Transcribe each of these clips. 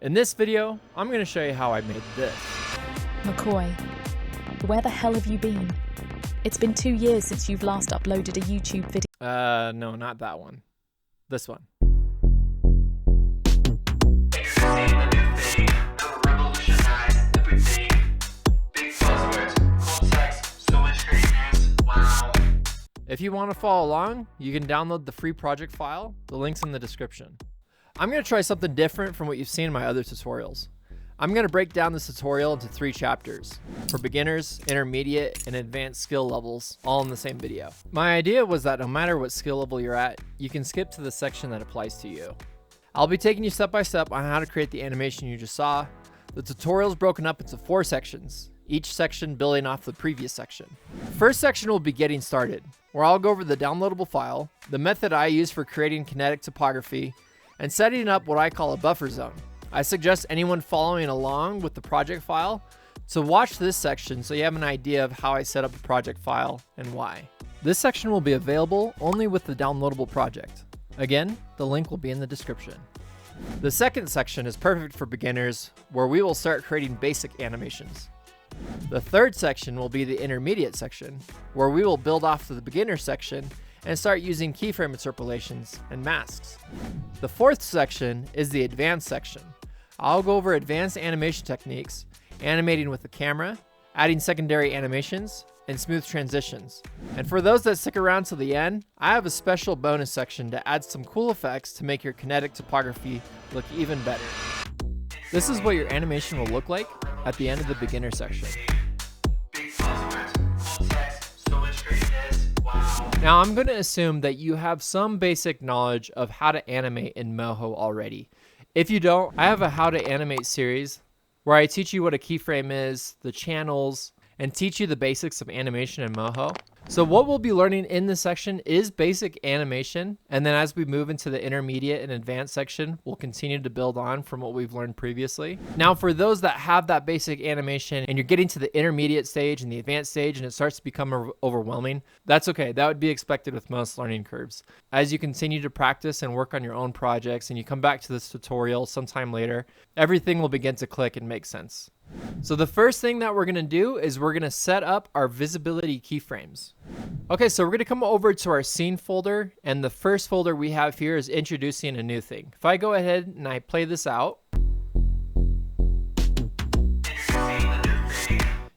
In this video, I'm going to show you how I made this. McCoy, where the hell have you been? It's been 2 years since you've last uploaded a YouTube video. No, not that one. This one. If you want to follow along, you can download the free project file. The link's in the description. I'm going to try something different from what you've seen in my other tutorials. I'm going to break down this tutorial into 3 chapters for beginners, intermediate, and advanced skill levels, all in the same video. My idea was that no matter what skill level you're at, you can skip to the section that applies to you. I'll be taking you step by step on how to create the animation you just saw. The tutorial is broken up into 4 sections, each section building off the previous section. First section will be getting started, where I'll go over the downloadable file, the method I use for creating kinetic typography, and setting up what I call a buffer zone. I suggest anyone following along with the project file to watch this section so you have an idea of how I set up the project file and why. This section will be available only with the downloadable project. Again, the link will be in the description. The second section is perfect for beginners, where we will start creating basic animations. The third section will be the intermediate section, where we will build off to the beginner section and start using keyframe interpolations and masks. The fourth section is the advanced section. I'll go over advanced animation techniques, animating with the camera, adding secondary animations, and smooth transitions. And for those that stick around till the end, I have a special bonus section to add some cool effects to make your kinetic typography look even better. This is what your animation will look like at the end of the beginner section. Now I'm going to assume that you have some basic knowledge of how to animate in Moho already. If you don't, I have a how to animate series where I teach you what a keyframe is, the channels, and teach you the basics of animation in Moho. So what we'll be learning in this section is basic animation, and then as we move into the intermediate and advanced section, we'll continue to build on from what we've learned previously. Now for those that have that basic animation and you're getting to the intermediate stage and the advanced stage and it starts to become overwhelming, that's okay. That would be expected with most learning curves. As you continue to practice and work on your own projects and you come back to this tutorial sometime later, everything will begin to click and make sense. So the first thing that we're going to do is we're going to set up our visibility keyframes. Okay, so we're going to come over to our scene folder, and the first folder we have here is introducing a new thing. If I go ahead and I play this out,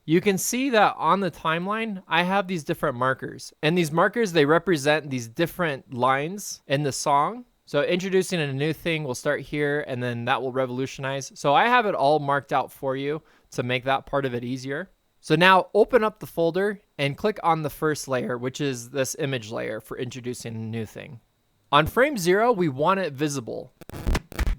you can see that on the timeline, I have these different markers, and these markers, they represent these different lines in the song. So introducing a new thing will start here, and then that will revolutionize. So I have it all marked out for you to make that part of it easier. So now open up the folder and click on the first layer, which is this image layer for introducing a new thing. On frame 0, we want it visible.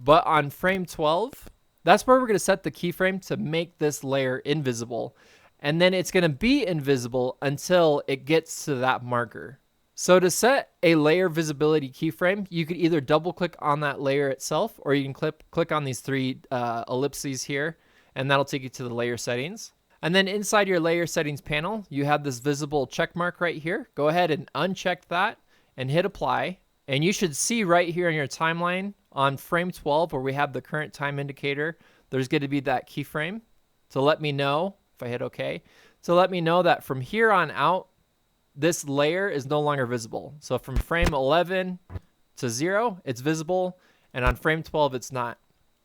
But on frame 12, that's where we're going to set the keyframe to make this layer invisible. And then it's going to be invisible until it gets to that marker. So to set a layer visibility keyframe, you could either double click on that layer itself, or you can click on these 3 ellipses here, and that'll take you to the layer settings. And then inside your layer settings panel, you have this visible check mark right here. Go ahead and uncheck that and hit apply. And you should see right here on your timeline on frame 12, where we have the current time indicator, there's going to be that keyframe to let me know, if I hit OK, to let me know that from here on out, this layer is no longer visible. So from frame 11 to 0, it's visible, and on frame 12, it's not.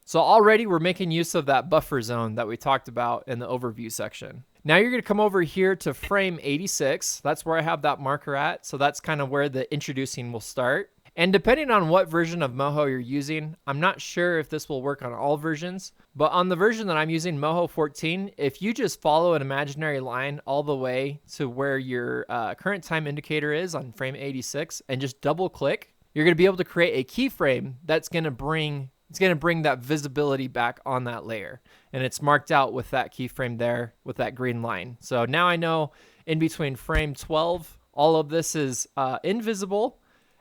So already we're making use of that buffer zone that we talked about in the overview section. Now you're going to come over here to frame 86. That's where I have that marker at. So that's kind of where the introducing will start. And depending on what version of Moho you're using, I'm not sure if this will work on all versions, but on the version that I'm using, Moho 14, if you just follow an imaginary line all the way to where your current time indicator is on frame 86 and just double click, you're going to be able to create a keyframe that's going to bring that visibility back on that layer. And it's marked out with that keyframe there with that green line. So now I know in between frame 12, all of this is invisible.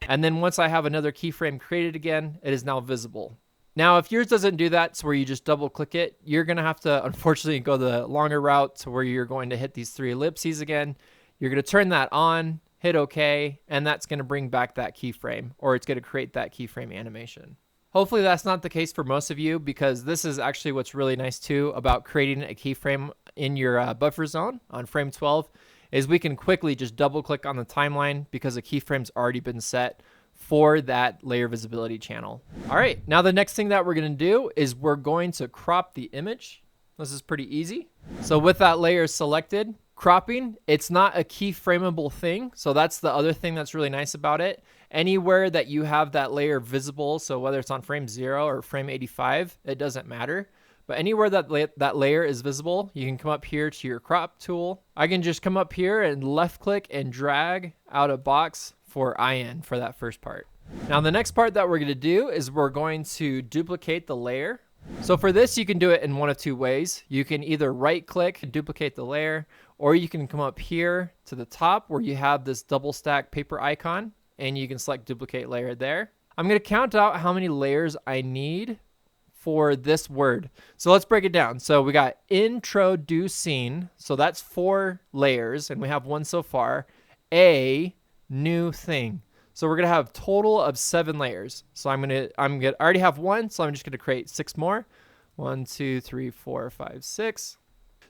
And then once I have another keyframe created again, it is now visible. Now, if yours doesn't do that, so where you just double click it, you're going to have to, unfortunately, go the longer route to where you're going to hit these 3 ellipses again. You're going to turn that on, hit OK, and that's going to bring back that keyframe, or it's going to create that keyframe animation. Hopefully that's not the case for most of you, because this is actually what's really nice too about creating a keyframe in your buffer zone on frame 12 is we can quickly just double click on the timeline because a keyframe's already been set for that layer visibility channel. All right, now the next thing that we're gonna do is we're going to crop the image. This is pretty easy. So with that layer selected, cropping, it's not a keyframeable thing. So that's the other thing that's really nice about it. Anywhere that you have that layer visible, so whether it's on frame 0 or frame 85, it doesn't matter. But anywhere that layer is visible, you can come up here to your crop tool. I can just come up here and left click and drag out a box for IN for that first part. Now the next part that we're going to do is we're going to duplicate the layer. So for this, you can do it in one of two ways. You can either right click and duplicate the layer, or you can come up here to the top where you have this double stack paper icon and you can select duplicate layer there. I'm going to count out how many layers I need for this word. So let's break it down. So we got introducing, so that's 4 layers and we have 1 so far. A new thing. So we're gonna have total of 7 layers. So I already have 1, so I'm just gonna create 6 more. 1, 2, 3, 4, 5, 6.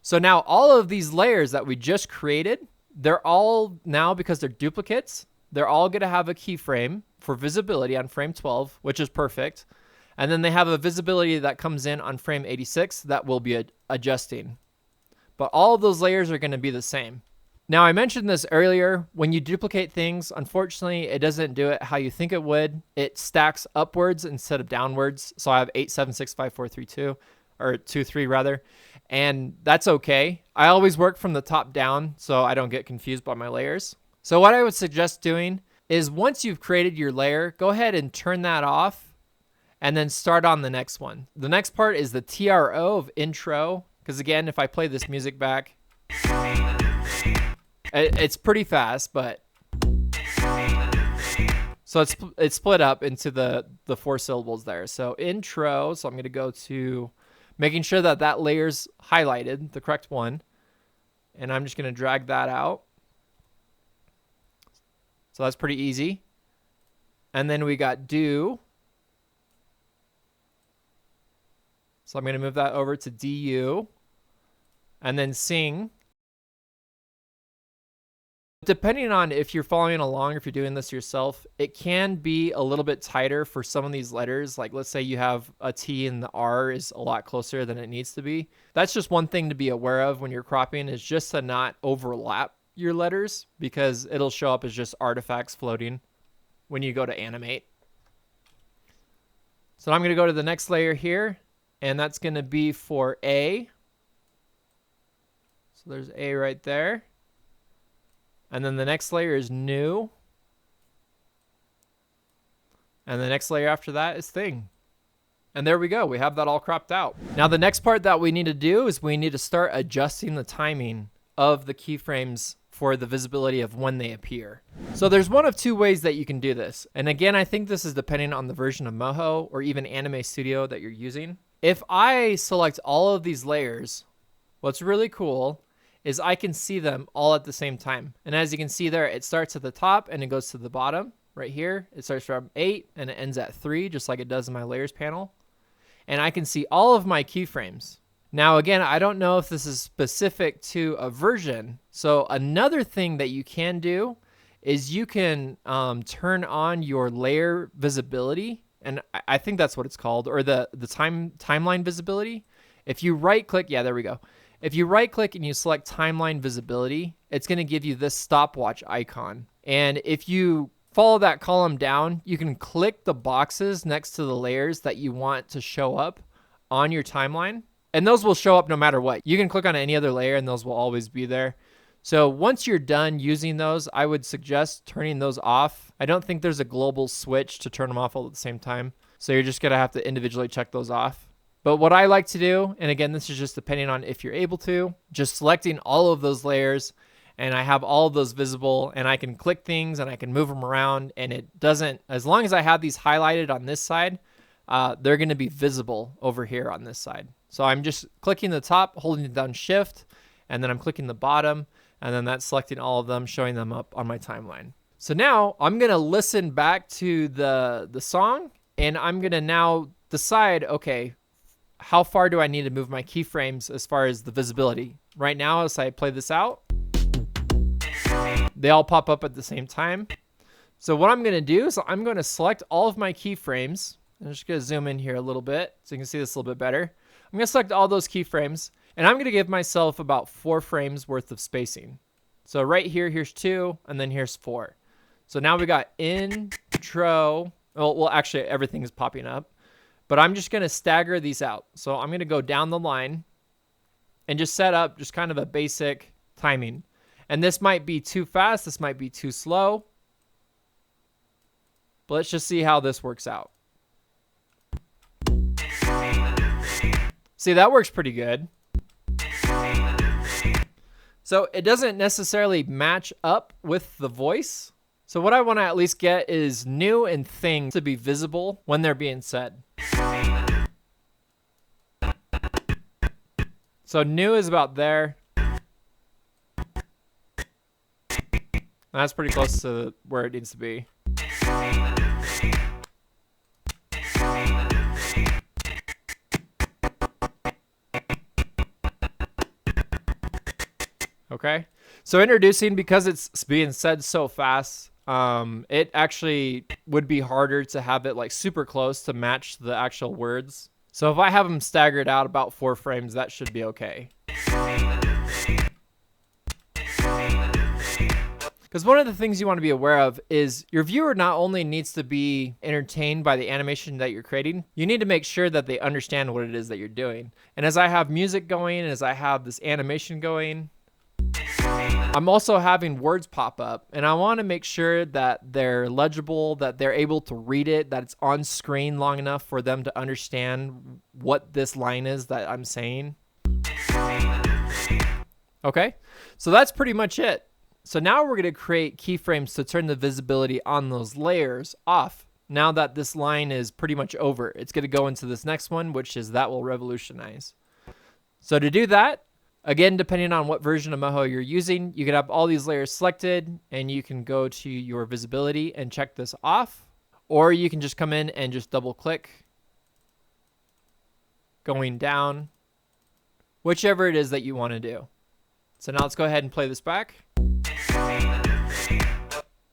So now all of these layers that we just created, they're all now, because they're duplicates, they're all gonna have a keyframe for visibility on frame 12, which is perfect. And then they have a visibility that comes in on frame 86 that will be adjusting. But all of those layers are gonna be the same. Now, I mentioned this earlier, when you duplicate things, unfortunately, it doesn't do it how you think it would. It stacks upwards instead of downwards. So I have 8, 7, 6, 5, 4, 3, 2, or 2, 3 rather. And that's okay. I always work from the top down so I don't get confused by my layers. So what I would suggest doing is once you've created your layer, go ahead and turn that off and then start on the next one. The next part is the TRO of intro. Because again, if I play this music back, it's pretty fast, but so it's split up into the 4 syllables there. So intro, so I'm going to go to making sure that that layer's highlighted, the correct one, and I'm just going to drag that out. So that's pretty easy. And then we got do. So I'm going to move that over to DU, and then sing. Depending on if you're following along, or if you're doing this yourself, it can be a little bit tighter for some of these letters. Like let's say you have a T and the R is a lot closer than it needs to be. That's just one thing to be aware of when you're cropping, is just to not overlap your letters, because it'll show up as just artifacts floating when you go to animate. So I'm going to go to the next layer here, and that's going to be for A. So there's A right there. And then the next layer is new. And the next layer after that is thing. And there we go. We have that all cropped out. Now the next part that we need to do is we need to start adjusting the timing of the keyframes for the visibility of when they appear. So there's one of 2 ways that you can do this. And again, I think this is depending on the version of Moho or even Anime Studio that you're using. If I select all of these layers, what's really cool is I can see them all at the same time. And as you can see there, it starts at the top and it goes to the bottom right here. It starts from 8 and it ends at 3, just like it does in my layers panel. And I can see all of my keyframes. Now, again, I don't know if this is specific to a version. So another thing that you can do is you can turn on your layer visibility. And I think that's what it's called, or the timeline visibility. If you right click, yeah, there we go. If you right click and you select timeline visibility, it's going to give you this stopwatch icon. And if you follow that column down, you can click the boxes next to the layers that you want to show up on your timeline. And those will show up no matter what. You can click on any other layer and those will always be there. So once you're done using those, I would suggest turning those off. I don't think there's a global switch to turn them off all at the same time. So you're just going to have to individually check those off. But what I like to do, and again, this is just depending on if you're able to, just selecting all of those layers, and I have all of those visible, and I can click things and I can move them around, and it doesn't, as long as I have these highlighted on this side, they're going to be visible over here on this side. So I'm just clicking the top, holding down shift, and then I'm clicking the bottom, and then that's selecting all of them, showing them up on my timeline. So now I'm going to listen back to the song, And I'm going to now decide, okay, how far do I need to move my keyframes as far as the visibility? Right now, as I play this out, they all pop up at the same time. So what I'm going to do is I'm going to select all of my keyframes. I'm just going to zoom in here a little bit so you can see this a little bit better. I'm going to select all those keyframes, and I'm going to give myself about 4 frames worth of spacing. So right here, here's 2, and then here's 4. So now we got intro. Well, actually, everything is popping up. But I'm just going to stagger these out. So I'm going to go down the line and just set up just kind of a basic timing. And this might be too fast. This might be too slow. But let's just see how this works out. See, that works pretty good. So it doesn't necessarily match up with the voice. So what I want to at least get is new and things to be visible when they're being said. So new is about there. That's pretty close to where it needs to be. Okay. So introducing, because it's being said so fast, it actually would be harder to have it like super close to match the actual words. So if I have them staggered out about 4 frames, that should be okay. Because one of the things you want to be aware of is your viewer not only needs to be entertained by the animation that you're creating, you need to make sure that they understand what it is that you're doing. And as I have music going, and as I have this animation going, I'm also having words pop up, and I want to make sure that they're legible, that they're able to read it, that it's on screen long enough for them to understand what this line is that I'm saying. Okay, so that's pretty much it. So now we're going to create keyframes to turn the visibility on those layers off. Now that this line is pretty much over, it's going to go into this next one, which is that will revolutionize. So to do that, again, depending on what version of Moho you're using, you can have all these layers selected, and you can go to your visibility and check this off, or you can just come in and just double click, going down, whichever it is that you want to do. So now let's go ahead and play this back.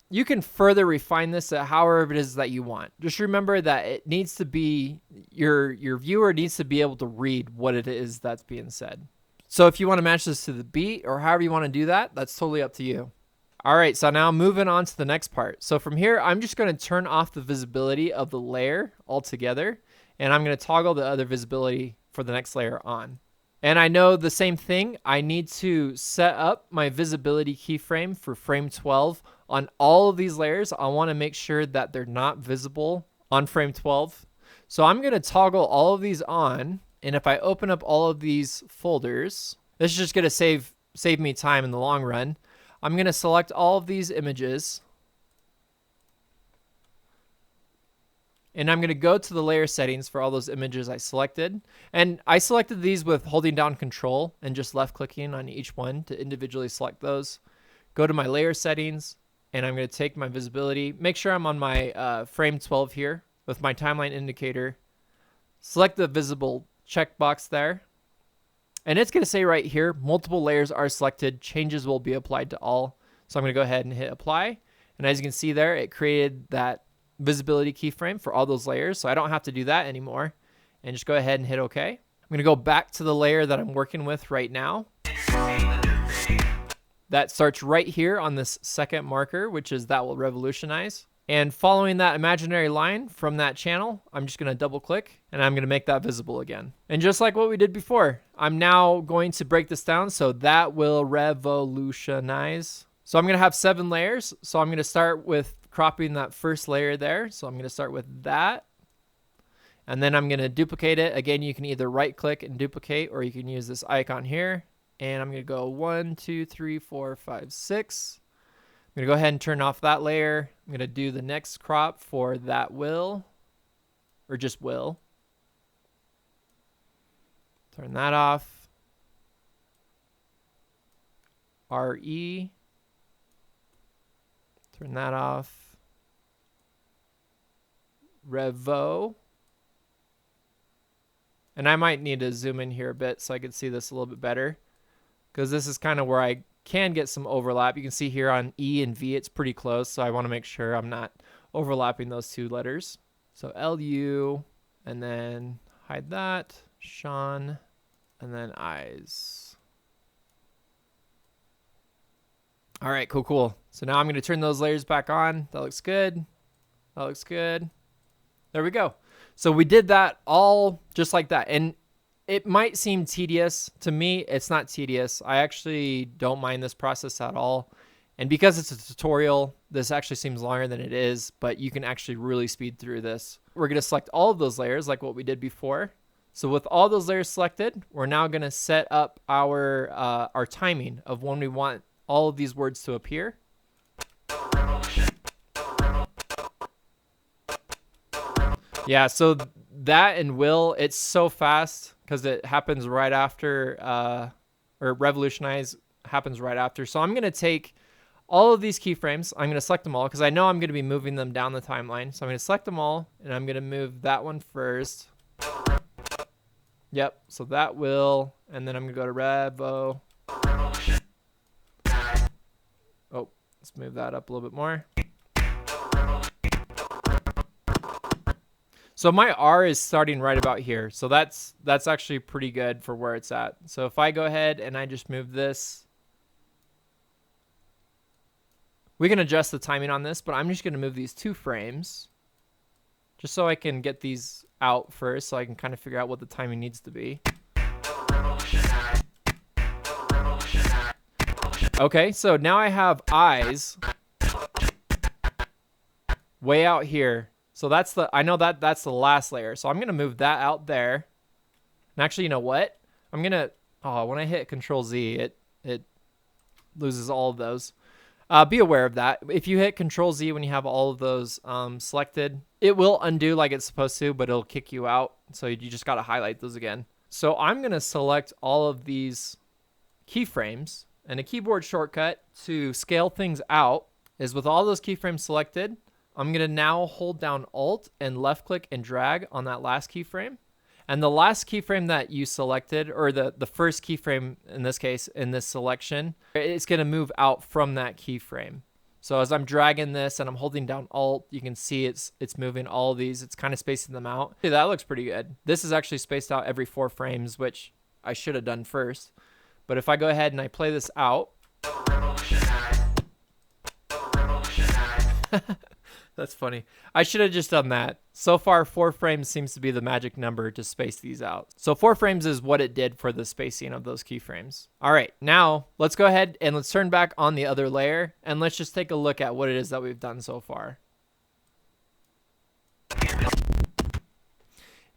You can further refine this to however it is that you want. Just remember that it needs to be, your viewer needs to be able to read what it is that's being said. So if you want to match this to the beat or however you want to do that, that's totally up to you. All right, so now moving on to the next part. So from here, I'm just going to turn off the visibility of the layer altogether, and I'm going to toggle the other visibility for the next layer on. And I know the same thing, I need to set up my visibility keyframe for frame 12 on all of these layers. I want to make sure that they're not visible on frame 12. So I'm going to toggle all of these on. And if I open up all of these folders, this is just going to save me time in the long run. I'm going to select all of these images. And I'm going to go to the layer settings for all those images I selected. And I selected these with holding down Control and just left clicking on each one to individually select those. Go to my layer settings, and I'm going to take my visibility. Make sure I'm on my frame 12 here with my timeline indicator. Select the visible checkbox there. And it's going to say right here, multiple layers are selected. Changes will be applied to all. So I'm going to go ahead and hit apply. And as you can see there, it created that visibility keyframe for all those layers. So I don't have to do that anymore. And just go ahead and hit OK. I'm going to go back to the layer that I'm working with right now. That starts right here on this second marker, which is that will revolutionize. And following that imaginary line from that channel, I'm just going to double click and I'm going to make that visible again. And just like what we did before, I'm now going to break this down. So that will revolutionize. So I'm going to have 7 layers. So I'm going to start with cropping that first layer there. So I'm going to start with that. And then I'm going to duplicate it. Again, you can either right click and duplicate, or you can use this icon here. And I'm going to go 1, 2, 3, 4, 5, 6. I'm going to go ahead and turn off that layer. I'm going to do the next crop for that will, or just will. Turn that off. RE. Turn that off. Revo. And I might need to zoom in here a bit so I can see this a little bit better, because this is kind of where I can get some overlap. You can see here on E and V, it's pretty close. So I want to make sure I'm not overlapping those two letters. So LU, and then hide that, Sean, and then eyes. All right, cool. So now I'm going to turn those layers back on. That looks good. That looks good. There we go. So we did that all just like that. And it might seem tedious. To me, it's not tedious. I actually don't mind this process at all. And because it's a tutorial, this actually seems longer than it is, but you can actually really speed through this. We're going to select all of those layers like what we did before. So with all those layers selected, we're now going to set up our timing of when we want all of these words to appear. Yeah, so that and will, it's so fast because it happens right after, or revolutionize happens right after. So I'm going to take all of these keyframes. I'm going to select them all because I know I'm going to be moving them down the timeline. So I'm going to select them all, and I'm going to move that one first. Yep, so that will, and then I'm going to go to Revo. Oh, let's move that up a little bit more. So my R is starting right about here. So that's actually pretty good for where it's at. So if I go ahead and I just move this, we can adjust the timing on this, but I'm just going to move these 2 frames just so I can get these out first so I can kind of figure out what the timing needs to be. Okay, so now I have eyes way out here. So that's I know that's the last layer. So I'm going to move that out there. And actually, you know what? I'm going to, when I hit Control Z, it loses all of those. Be aware of that. If you hit Control Z when you have all of those selected, it will undo like it's supposed to, but it'll kick you out. So you just got to highlight those again. So I'm going to select all of these keyframes, and a keyboard shortcut to scale things out is with all those keyframes selected, I'm going to now hold down Alt and left click and drag on that last keyframe. And the last keyframe that you selected, or the first keyframe in this case, in this selection, it's going to move out from that keyframe. So as I'm dragging this and I'm holding down Alt, you can see it's moving all of these. It's kind of spacing them out. Hey, that looks pretty good. This is actually spaced out every 4 frames, which I should have done first. But if I go ahead and I play this out, that's funny. I should have just done that. So far, 4 frames seems to be the magic number to space these out. So 4 frames is what it did for the spacing of those keyframes. All right, now let's go ahead and let's turn back on the other layer and let's just take a look at what it is that we've done so far.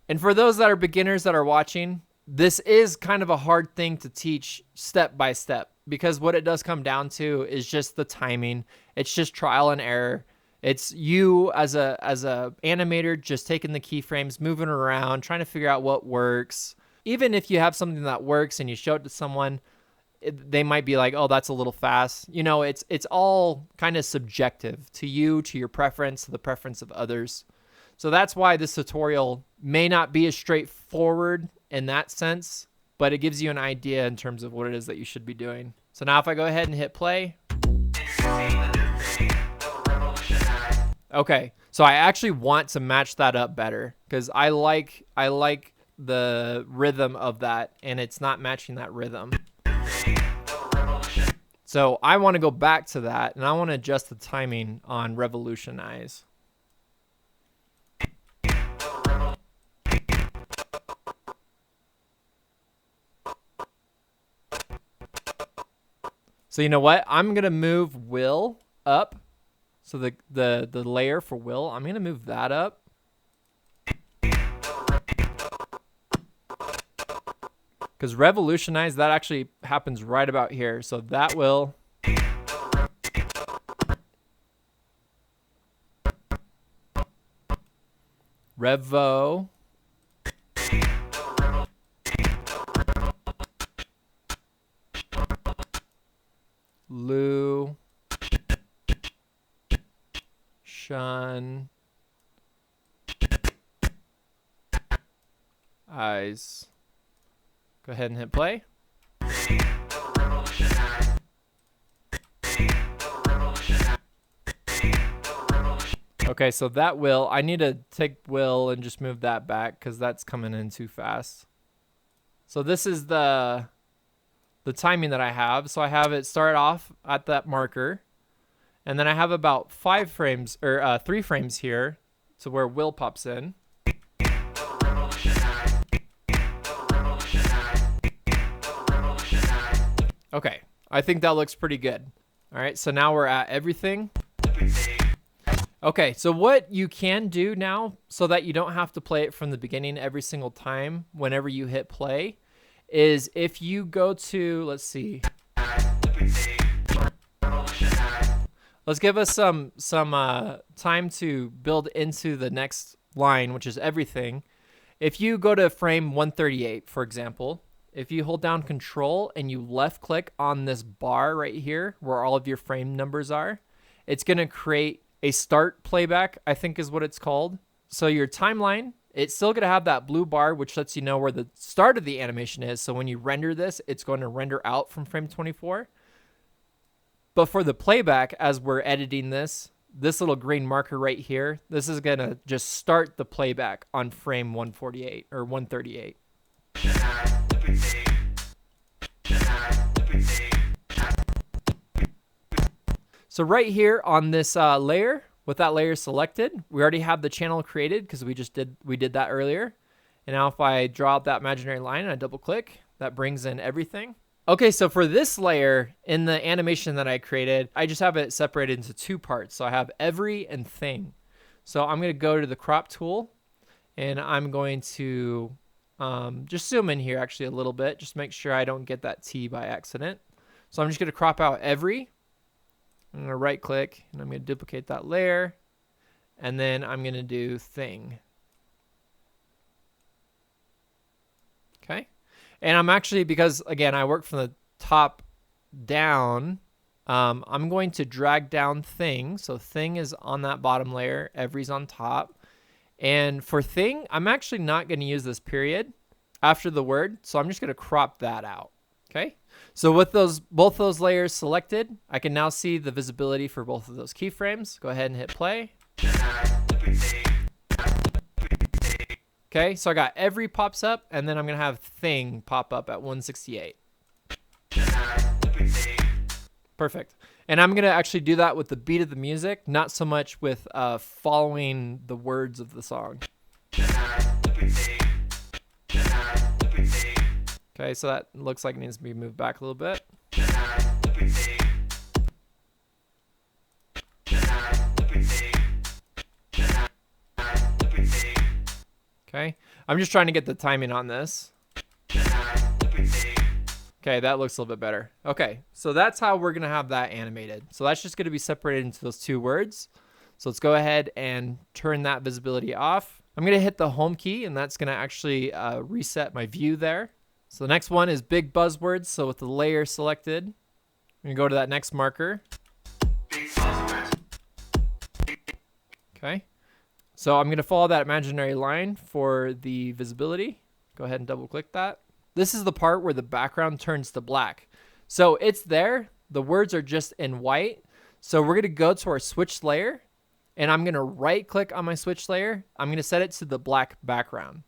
And for those that are beginners that are watching, this is kind of a hard thing to teach step by step, because what it does come down to is just the timing. It's just trial and error. It's you as a animator just taking the keyframes, moving around, trying to figure out what works. Even if you have something that works and you show it to someone, they might be like, "Oh, that's a little fast." You know, it's all kind of subjective to you, to your preference, to the preference of others. So that's why this tutorial may not be as straightforward in that sense, but it gives you an idea in terms of what it is that you should be doing. So now if I go ahead and hit play. Okay, so I actually want to match that up better because I like the rhythm of that, and it's not matching that rhythm. So I want to go back to that, and I want to adjust the timing on revolutionize. So you know what? I'm gonna move will up. So the layer for will, I'm gonna move that up. Because revolutionize, that actually happens right about here. So that will. Revo. Lu. Shun. eyes. Go ahead and hit play. Okay, so that will, I need to take will and just move that back because that's coming in too fast. So this is the timing that I have. So I have it start off at that marker, and then I have about 5 frames or 3 frames here to where will pops in. Okay, I think that looks pretty good. All right, so now we're at everything. Okay, so what you can do now so that you don't have to play it from the beginning every single time whenever you hit play is if you go to, let's see. Let's give us some time to build into the next line, which is everything. If you go to frame 138, for example, if you hold down Control and you left click on this bar right here where all of your frame numbers are, it's going to create a start playback, I think is what it's called. So your timeline, it's still going to have that blue bar, which lets you know where the start of the animation is. So when you render this, it's going to render out from frame 24. But for the playback, as we're editing this little green marker right here, this is going to just start the playback on frame 148 or 138. So right here on this layer, with that layer selected, we already have the channel created because we did that earlier. And now if I draw out that imaginary line and I double click, that brings in everything. Okay, so for this layer in the animation that I created, I just have it separated into 2 parts. So I have every and thing. So I'm going to go to the crop tool and I'm going to just zoom in here actually a little bit, just make sure I don't get that T by accident. So I'm just going to crop out every. I'm going to right click and I'm going to duplicate that layer, and then I'm going to do thing. Okay. And I'm actually, because again, I work from the top down, I'm going to drag down thing. So thing is on that bottom layer, every's on top. And for thing, I'm actually not going to use this period after the word. So I'm just going to crop that out. Okay. So with both those layers selected, I can now see the visibility for both of those keyframes. Go ahead and hit play. Okay, so I got every pops up, and then I'm going to have thing pop up at 168. Perfect. And I'm going to actually do that with the beat of the music, not so much with following the words of the song. Okay, so that looks like it needs to be moved back a little bit. Okay, I'm just trying to get the timing on this. Okay, that looks a little bit better. Okay, so that's how we're gonna have that animated. So that's just gonna be separated into those 2 words. So let's go ahead and turn that visibility off. I'm gonna hit the home key, and that's gonna actually reset my view there. So the next one is big buzzwords. So with the layer selected, I'm gonna go to that next marker. Okay. So I'm gonna follow that imaginary line for the visibility. Go ahead and double click that. This is the part where the background turns to black. So it's there. The words are just in white. So we're gonna go to our switch layer, and I'm gonna right click on my switch layer. I'm gonna set it to the black background.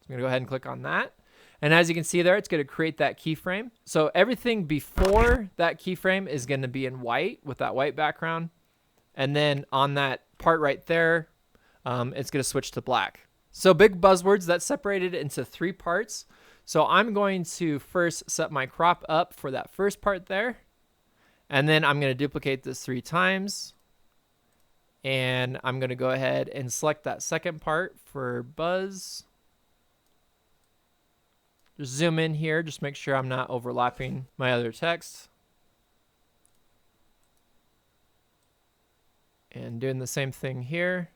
So I'm gonna go ahead and click on that. And as you can see there, it's going to create that keyframe. So everything before that keyframe is going to be in white with that white background. And then on that part right there, it's going to switch to black. So big buzzwords, that's separated into 3 parts. So I'm going to first set my crop up for that first part there. And then I'm going to duplicate this 3 times. And I'm going to go ahead and select that second part for buzz. Just zoom in here, just make sure I'm not overlapping my other text. And doing the same thing here.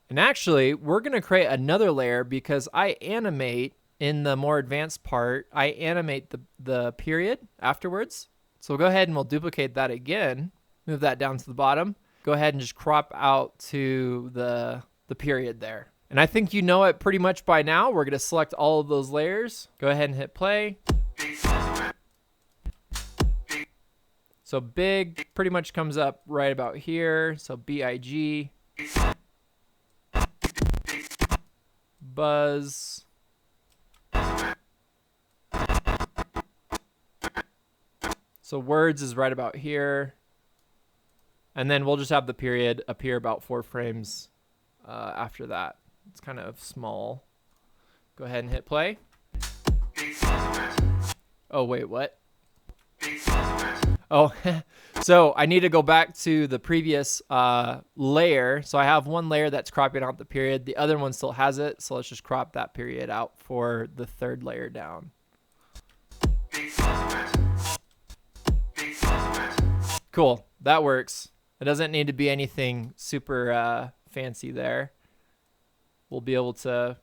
And actually, we're going to create another layer because I animate in the more advanced part, I animate the period afterwards. So we'll go ahead and we'll duplicate that again, move that down to the bottom. Go ahead and just crop out to the period there. And I think you know it pretty much by now. We're going to select all of those layers. Go ahead and hit play. So big pretty much comes up right about here. So BIG. Buzz. So words is right about here. And then we'll just have the period appear about 4 frames after that. It's kind of small. Go ahead and hit play. Oh, wait, what? Oh, so I need to go back to the previous layer. So I have one layer that's cropping out the period. The other one still has it. So let's just crop that period out for the 3rd layer down. Cool. That works. It doesn't need to be anything super fancy there. We'll be able to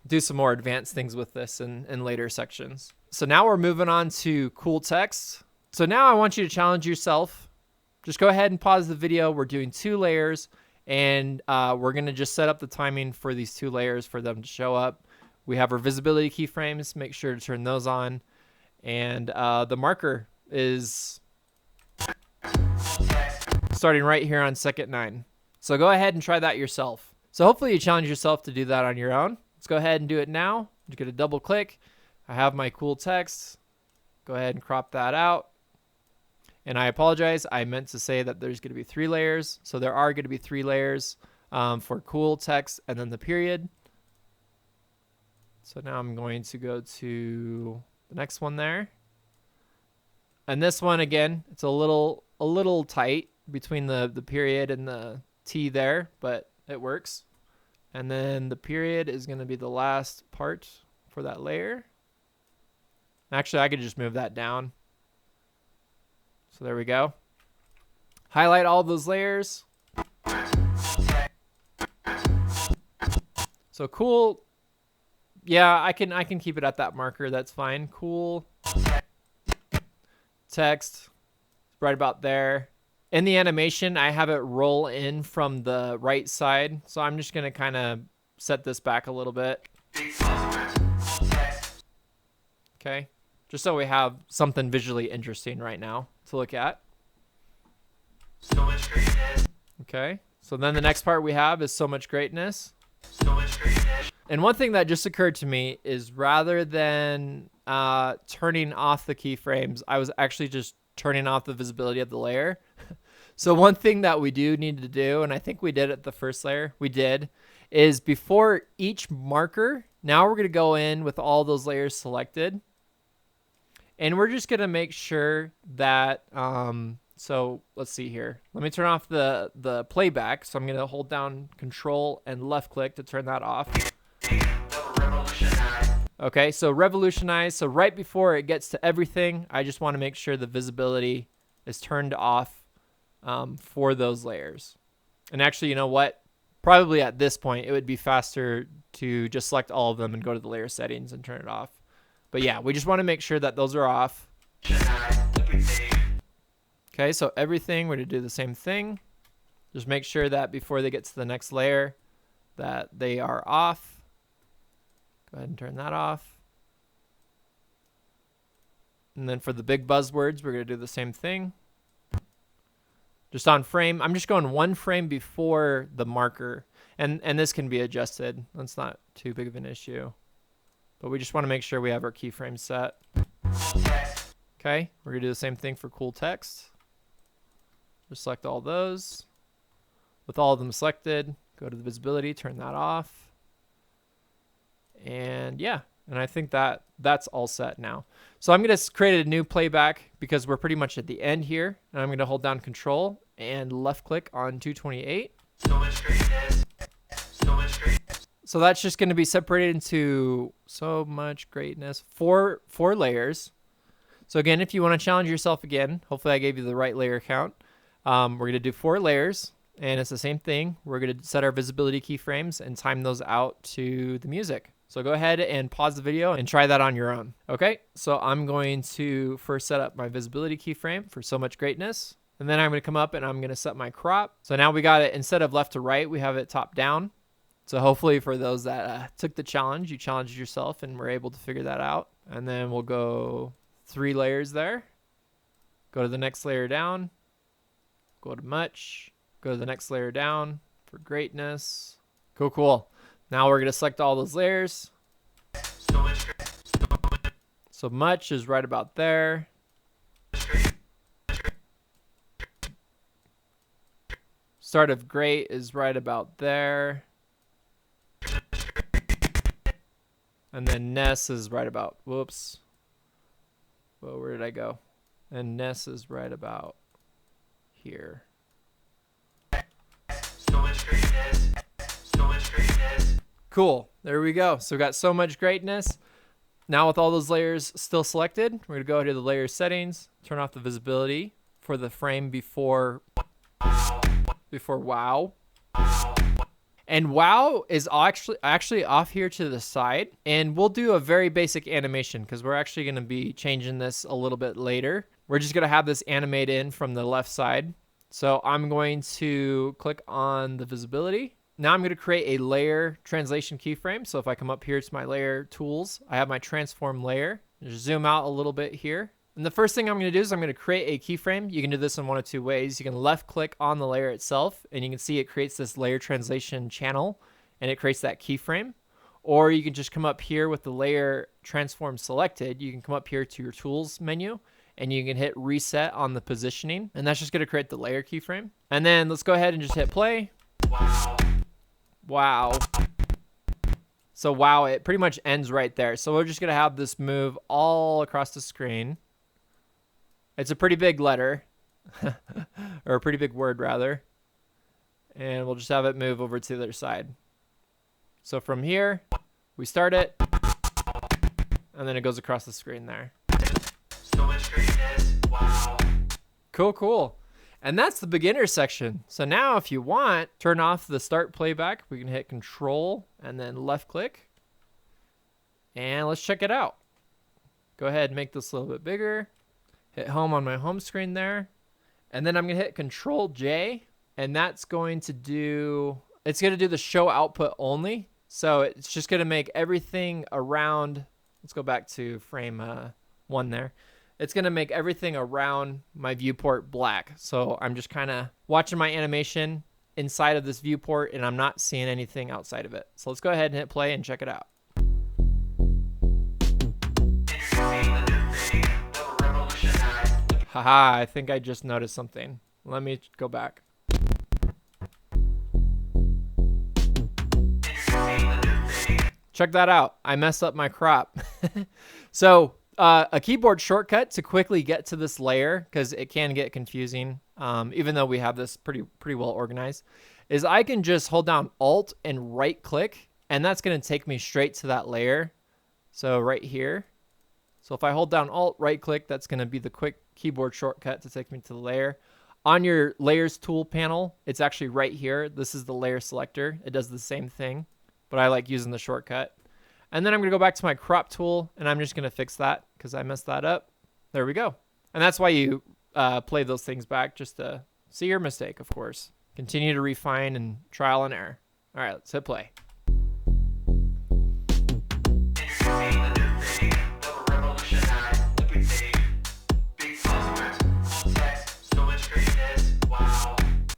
do some more advanced things with this in later sections. So now we're moving on to cool text. So now I want you to challenge yourself. Just go ahead and pause the video. We're doing 2 layers, and we're going to just set up the timing for these 2 layers for them to show up. We have our visibility keyframes. Make sure to turn those on. And the marker is starting right here on second 9. So go ahead and try that yourself. So hopefully you challenge yourself to do that on your own. Let's go ahead and do it now. Just going to double click. I have my cool text. Go ahead and crop that out. And I apologize. I meant to say that there's going to be 3 layers. So there are going to be 3 layers for cool text and then the period. So now I'm going to go to the next one there. And this one, again, it's a little tight between the period and the T there, but it works. And then the period is going to be the last part for that layer. Actually, I could just move that down. So there we go. Highlight all those layers. So cool. Yeah, I can keep it at that marker. That's fine. Cool. Text right about there. In the animation, I have it roll in from the right side. So I'm just going to kind of set this back a little bit. Okay. Just so we have something visually interesting right now to look at. So much greatness. Okay. So then the next part we have is so much greatness. So much greatness. And one thing that just occurred to me is rather than turning off the keyframes, I was actually just turning off the visibility of the layer. So one thing that we do need to do, and I think we did at the first layer, is before each marker, now we're going to go in with all those layers selected. And we're just going to make sure that, so let's see here. Let me turn off the playback. So I'm going to hold down Control and left click to turn that off. Okay, so revolutionize. So right before it gets to everything, I just want to make sure the visibility is turned off for those layers. And actually, you know what? Probably at this point, it would be faster to just select all of them and go to the layer settings and turn it off. But yeah, we just want to make sure that those are off. Okay, so everything, we're going to do the same thing. Just make sure that before they get to the next layer, that they are off. Go ahead and turn that off. And then for the big buzzwords, we're going to do the same thing. Just on frame, I'm just going 1 frame before the marker. And this can be adjusted. That's not too big of an issue. But we just want to make sure we have our keyframe set. Okay, we're going to do the same thing for cool text. Just select all those. With all of them selected, go to the visibility, turn that off. And yeah, and I think that's all set now. So I'm going to create a new playback because we're pretty much at the end here. And I'm going to hold down Control and left click on 228. So much greatness. So much greatness. So that's just going to be separated into so much greatness. Four layers. So again, if you want to challenge yourself again, hopefully I gave you the right layer count. We're going to do 4 layers. And it's the same thing. We're going to set our visibility keyframes and time those out to the music. So go ahead and pause the video and try that on your own. Okay, so I'm going to first set up my visibility keyframe for so much greatness. And then I'm going to come up and I'm going to set my crop. So now we got it, instead of left to right, we have it top down. So hopefully for those that took the challenge, you challenged yourself and were able to figure that out. And then we'll go 3 layers there. Go to the next layer down. Go to much. Go to the next layer down for greatness. Cool, cool. Now we're going to select all those layers. So much is right about there. Start of great is right about there. And then Ness is right about, whoops. Well, where did I go? And Ness is right about here. Cool. There we go. So we got so much greatness. Now with all those layers still selected, we're going to go to the layer settings, turn off the visibility for the frame before wow. And wow is actually off here to the side, and we'll do a very basic animation because we're actually going to be changing this a little bit later. We're just going to have this animate in from the left side. So I'm going to click on the visibility. Now I'm going to create a layer translation keyframe. So if I come up here to my layer tools, I have my transform layer. Just zoom out a little bit here. And the first thing I'm going to do is I'm going to create a keyframe. You can do this in one of 2 ways. You can left click on the layer itself, and you can see it creates this layer translation channel, and it creates that keyframe. Or you can just come up here with the layer transform selected. You can come up here to your tools menu, and you can hit reset on the positioning, and that's just going to create the layer keyframe. And then let's go ahead and just hit play. Wow. So wow, it pretty much ends right there. So we're just going to have this move all across the screen. It's a pretty big letter, or a pretty big word rather. And we'll just have it move over to the other side. So from here, we start it, and then it goes across the screen there. Cool, cool. And that's the beginner section. So now if you want, turn off the start playback. We can hit Control and then left click. And let's check it out. Go ahead and make this a little bit bigger. Hit home on my home screen there. And then I'm going to hit Control J. And that's going to do, it's going to do the show output only. So it's just going to make everything around, let's go back to frame 1 there. It's going to make everything around my viewport black. So I'm just kind of watching my animation inside of this viewport, and I'm not seeing anything outside of it. So let's go ahead and hit play and check it out. Haha, I think I just noticed something. Let me go back. Check that out. I messed up my crop. So a keyboard shortcut to quickly get to this layer, because it can get confusing, even though we have this pretty well organized, is I can just hold down Alt and right click, and that's going to take me straight to that layer. So right here. So if I hold down Alt, right click, that's going to be the quick keyboard shortcut to take me to the layer. On your layers tool panel, it's actually right here. This is the layer selector. It does the same thing, but I like using the shortcut. And then I'm going to go back to my crop tool, and I'm just going to fix that because I messed that up. There we go. And that's why you play those things back, just to see your mistake, of course. Continue to refine and trial and error. All right, let's hit play.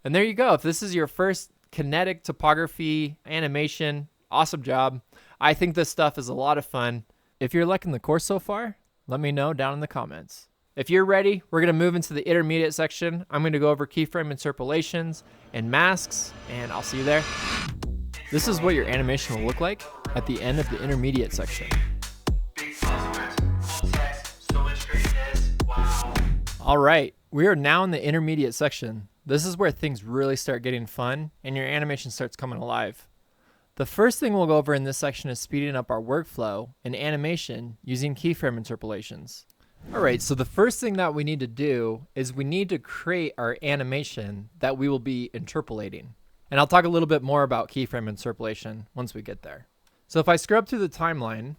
And there you go. If this is your first kinetic typography animation, awesome job. I think this stuff is a lot of fun. If you're liking the course so far, let me know down in the comments. If you're ready, we're going to move into the intermediate section. I'm going to go over keyframe interpolations and masks, and I'll see you there. This is what your animation will look like at the end of the intermediate section. All right, we are now in the intermediate section. This is where things really start getting fun and your animation starts coming alive. The first thing we'll go over in this section is speeding up our workflow and animation using keyframe interpolations. All right, so the first thing that we need to do is we need to create our animation that we will be interpolating. And I'll talk a little bit more about keyframe interpolation once we get there. So if I scrub through the timeline,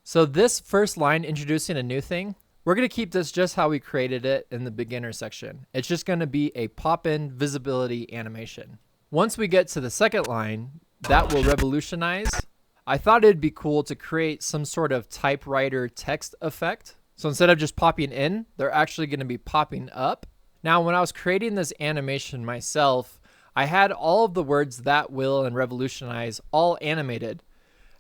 so this first line introducing a new thing, We're going to keep this just how we created it in the beginner section. It's just going to be a pop-in visibility animation. Once we get to the second line, that will revolutionize. I thought it'd be cool to create some sort of typewriter text effect. So instead of just popping in, they're actually going to be popping up. Now, when I was creating this animation myself, I had all of the words that will and revolutionize all animated.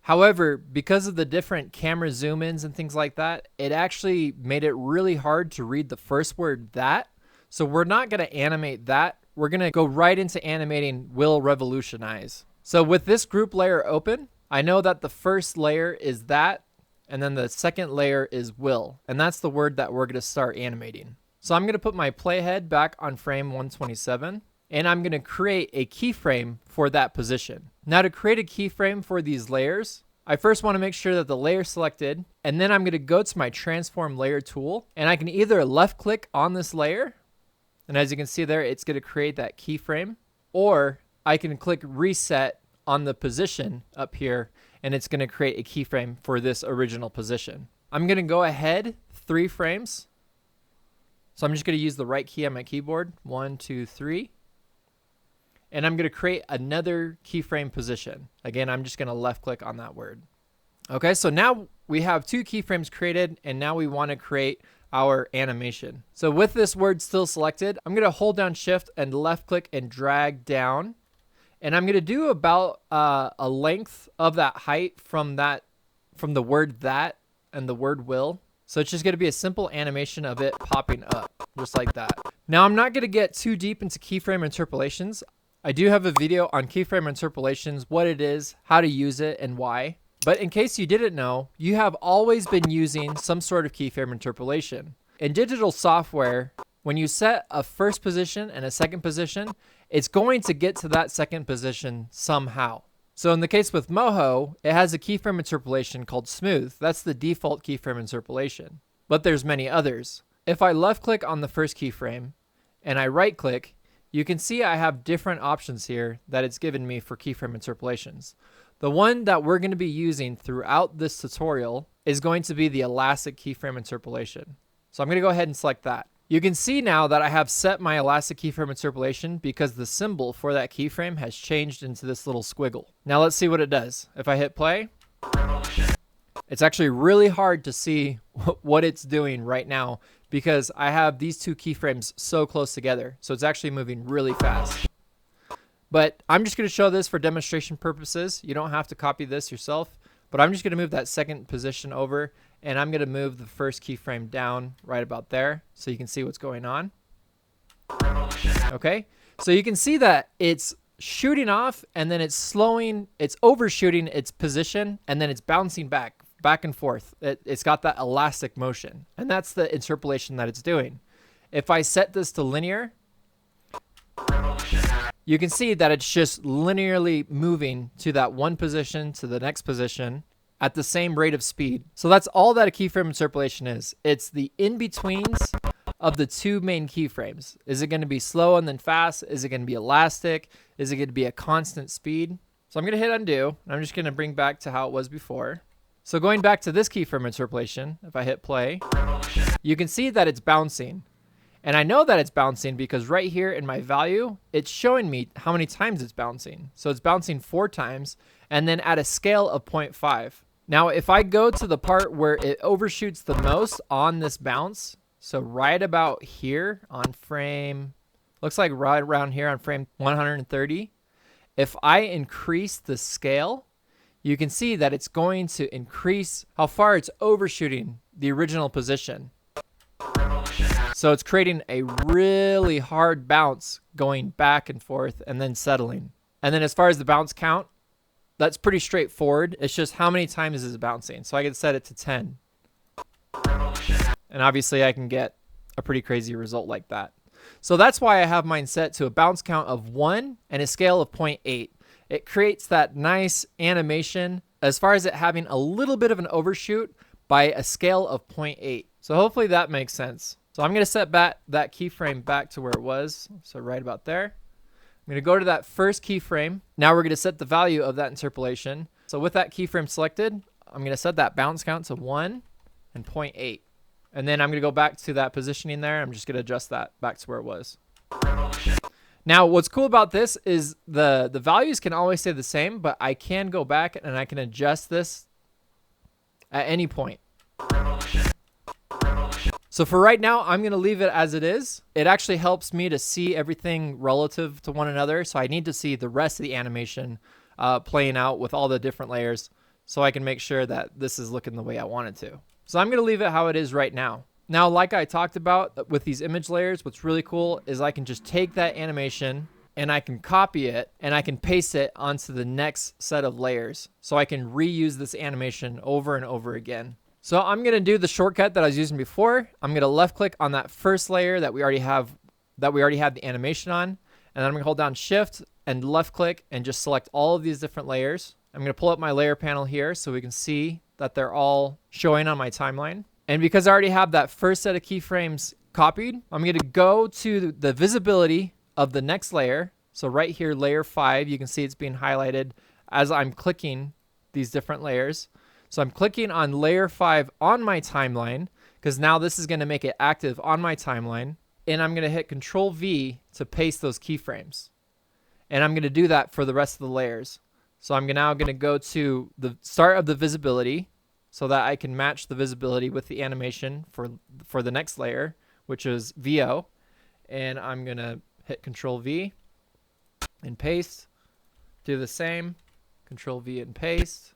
However, because of the different camera zoom ins and things like that, it actually made it really hard to read the first word that. So we're not going to animate that. We're going to go right into animating will revolutionize. So with this group layer open, I know that the first layer is that, and then the second layer is will, and that's the word that we're going to start animating. So I'm going to put my playhead back on frame 127, and I'm going to create a keyframe for that position. Now to create a keyframe for these layers, I first want to make sure that the layer is selected, and then I'm going to go to my transform layer tool, and I can either left click on this layer, and as you can see there, it's going to create that keyframe, or I can click reset on the position up here, and it's going to create a keyframe for this original position. I'm going to go ahead 3 frames. So I'm just going to use the right key on my keyboard, 1, 2, 3. And I'm going to create another keyframe position. Again, I'm just going to left click on that word. Okay, so now we have 2 keyframes created, and now we want to create our animation. So with this word still selected, I'm going to hold down shift and left click and drag down. And I'm going to do about a length of that height from the word that and the word will. So it's just going to be a simple animation of it popping up, just like that. Now I'm not going to get too deep into keyframe interpolations. I do have a video on keyframe interpolations, what it is, how to use it, and why. But in case you didn't know, you have always been using some sort of keyframe interpolation. In digital software, when you set a first position and a second position, it's going to get to that second position somehow. So in the case with Moho, it has a keyframe interpolation called smooth. That's the default keyframe interpolation. But there's many others. If I left click on the first keyframe and I right click, you can see I have different options here that it's given me for keyframe interpolations. The one that we're going to be using throughout this tutorial is going to be the elastic keyframe interpolation. So I'm going to go ahead and select that. You can see now that I have set my elastic keyframe interpolation because the symbol for that keyframe has changed into this little squiggle. Now let's see what it does. If I hit play, it's actually really hard to see what it's doing right now because I have these 2 keyframes so close together. So it's actually moving really fast. But I'm just going to show this for demonstration purposes. You don't have to copy this yourself, but I'm just going to move that second position over, and I'm going to move the first keyframe down right about there so you can see what's going on. Okay, so you can see that it's shooting off and then it's slowing, it's overshooting its position, and then it's bouncing back and forth. It's got that elastic motion, and that's the interpolation that it's doing. If I set this to linear, you can see that it's just linearly moving to that one position to the next position at the same rate of speed. So that's all that a keyframe interpolation is. It's the in-betweens of the 2 main keyframes. Is it going to be slow and then fast? Is it going to be elastic? Is it going to be a constant speed? So I'm going to hit undo. I'm just going to bring back to how it was before. So going back to this keyframe interpolation, if I hit play, you can see that it's bouncing. And I know that it's bouncing because right here in my value, it's showing me how many times it's bouncing. So it's bouncing 4 times and then at a scale of 0.5. Now, if I go to the part where it overshoots the most on this bounce, so right about here on frame, looks like right around here on frame 130, if I increase the scale, you can see that it's going to increase how far it's overshooting the original position. So it's creating a really hard bounce going back and forth and then settling. And then as far as the bounce count, that's pretty straightforward. It's just how many times is it bouncing. So I can set it to 10. And obviously I can get a pretty crazy result like that. So that's why I have mine set to a bounce count of 1 and a scale of 0.8. It creates that nice animation as far as it having a little bit of an overshoot by a scale of 0.8. So hopefully that makes sense. So I'm going to set back that keyframe back to where it was. So right about there. I'm going to go to that first keyframe. Now we're going to set the value of that interpolation. So with that keyframe selected, I'm going to set that bounce count to 1 and 0.8. And then I'm going to go back to that positioning there. I'm just going to adjust that back to where it was. Now, what's cool about this is the values can always stay the same, but I can go back and I can adjust this at any point. So for right now, I'm going to leave it as it is. It actually helps me to see everything relative to one another. So I need to see the rest of the animation playing out with all the different layers so I can make sure that this is looking the way I want it to. So I'm going to leave it how it is right now. Now, like I talked about with these image layers, what's really cool is I can just take that animation and I can copy it and I can paste it onto the next set of layers. So I can reuse this animation over and over again. So I'm going to do the shortcut that I was using before. I'm going to left click on that first layer that we already have the animation on. And then I'm going to hold down Shift and left click and just select all of these different layers. I'm going to pull up my layer panel here so we can see that they're all showing on my timeline. And because I already have that first set of keyframes copied, I'm going to go to the visibility of the next layer. So right here, layer 5, you can see it's being highlighted as I'm clicking these different layers. So I'm clicking on layer 5 on my timeline because now this is going to make it active on my timeline. And I'm going to hit Control V to paste those keyframes. And I'm going to do that for the rest of the layers. So I'm now going to go to the start of the visibility so that I can match the visibility with the animation for the next layer, which is VO. And I'm going to hit Control V and paste. Do the same. Control V and paste.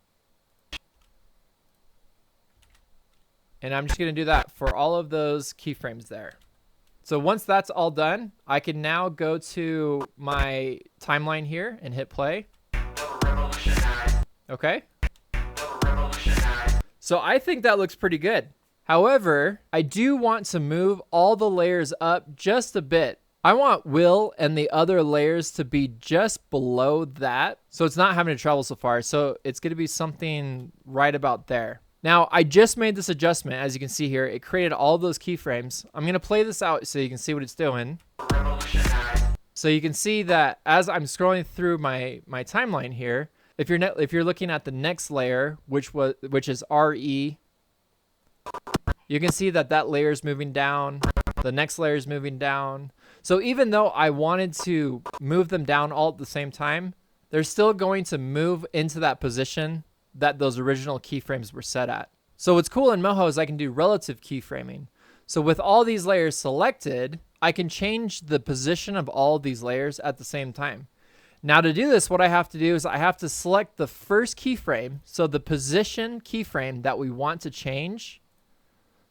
And I'm just going to do that for all of those keyframes there. So once that's all done, I can now go to my timeline here and hit play. Okay. So I think that looks pretty good. However, I do want to move all the layers up just a bit. I want Will and the other layers to be just below that, so it's not having to travel so far. So it's going to be something right about there. Now, I just made this adjustment. As you can see here, it created all those keyframes. I'm going to play this out so you can see what it's doing. So you can see that as I'm scrolling through my timeline here, if you're looking at the next layer, which is RE, you can see that layer is moving down. The next layer is moving down. So even though I wanted to move them down all at the same time, they're still going to move into that position that those original keyframes were set at. So what's cool in Moho is I can do relative keyframing. So with all these layers selected, I can change the position of all of these layers at the same time. Now to do this, what I have to do is I have to select the first keyframe, so the position keyframe that we want to change.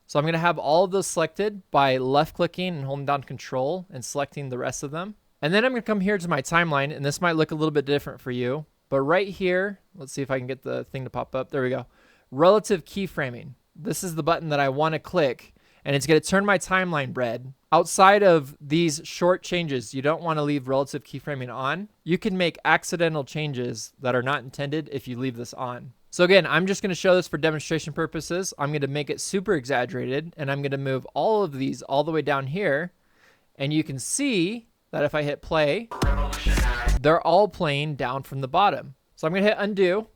So I'm going to have all of those selected by left clicking and holding down Control and selecting the rest of them. And then I'm going to come here to my timeline, and this might look a little bit different for you. But right here, let's see if I can get the thing to pop up. There we go. Relative keyframing. This is the button that I want to click, and it's going to turn my timeline red. Outside of these short changes, you don't want to leave relative keyframing on. You can make accidental changes that are not intended if you leave this on. So again, I'm just going to show this for demonstration purposes. I'm going to make it super exaggerated, and I'm going to move all of these all the way down here. And you can see that if I hit play, they're all playing down from the bottom. So I'm going to hit undo,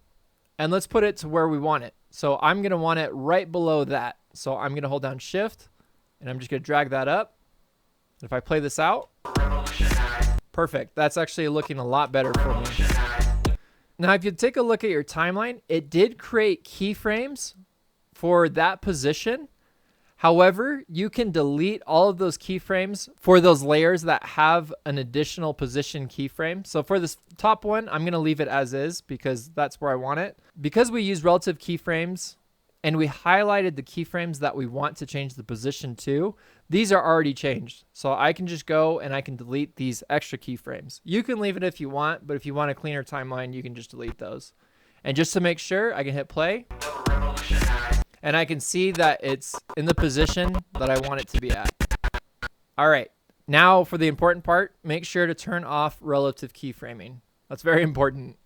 and let's put it to where we want it. So I'm going to want it right below that. So I'm going to hold down Shift, and I'm just going to drag that up. If I play this out, perfect. That's actually looking a lot better for me. Now, if you take a look at your timeline, it did create keyframes for that position. However, you can delete all of those keyframes for those layers that have an additional position keyframe. So for this top one, I'm going to leave it as is because that's where I want it. Because we use relative keyframes and we highlighted the keyframes that we want to change the position to, these are already changed. So I can just go and I can delete these extra keyframes. You can leave it if you want, but if you want a cleaner timeline, you can just delete those. And just to make sure, I can hit play. And I can see that it's in the position that I want it to be at. All right, now for the important part, make sure to turn off relative keyframing. That's very important,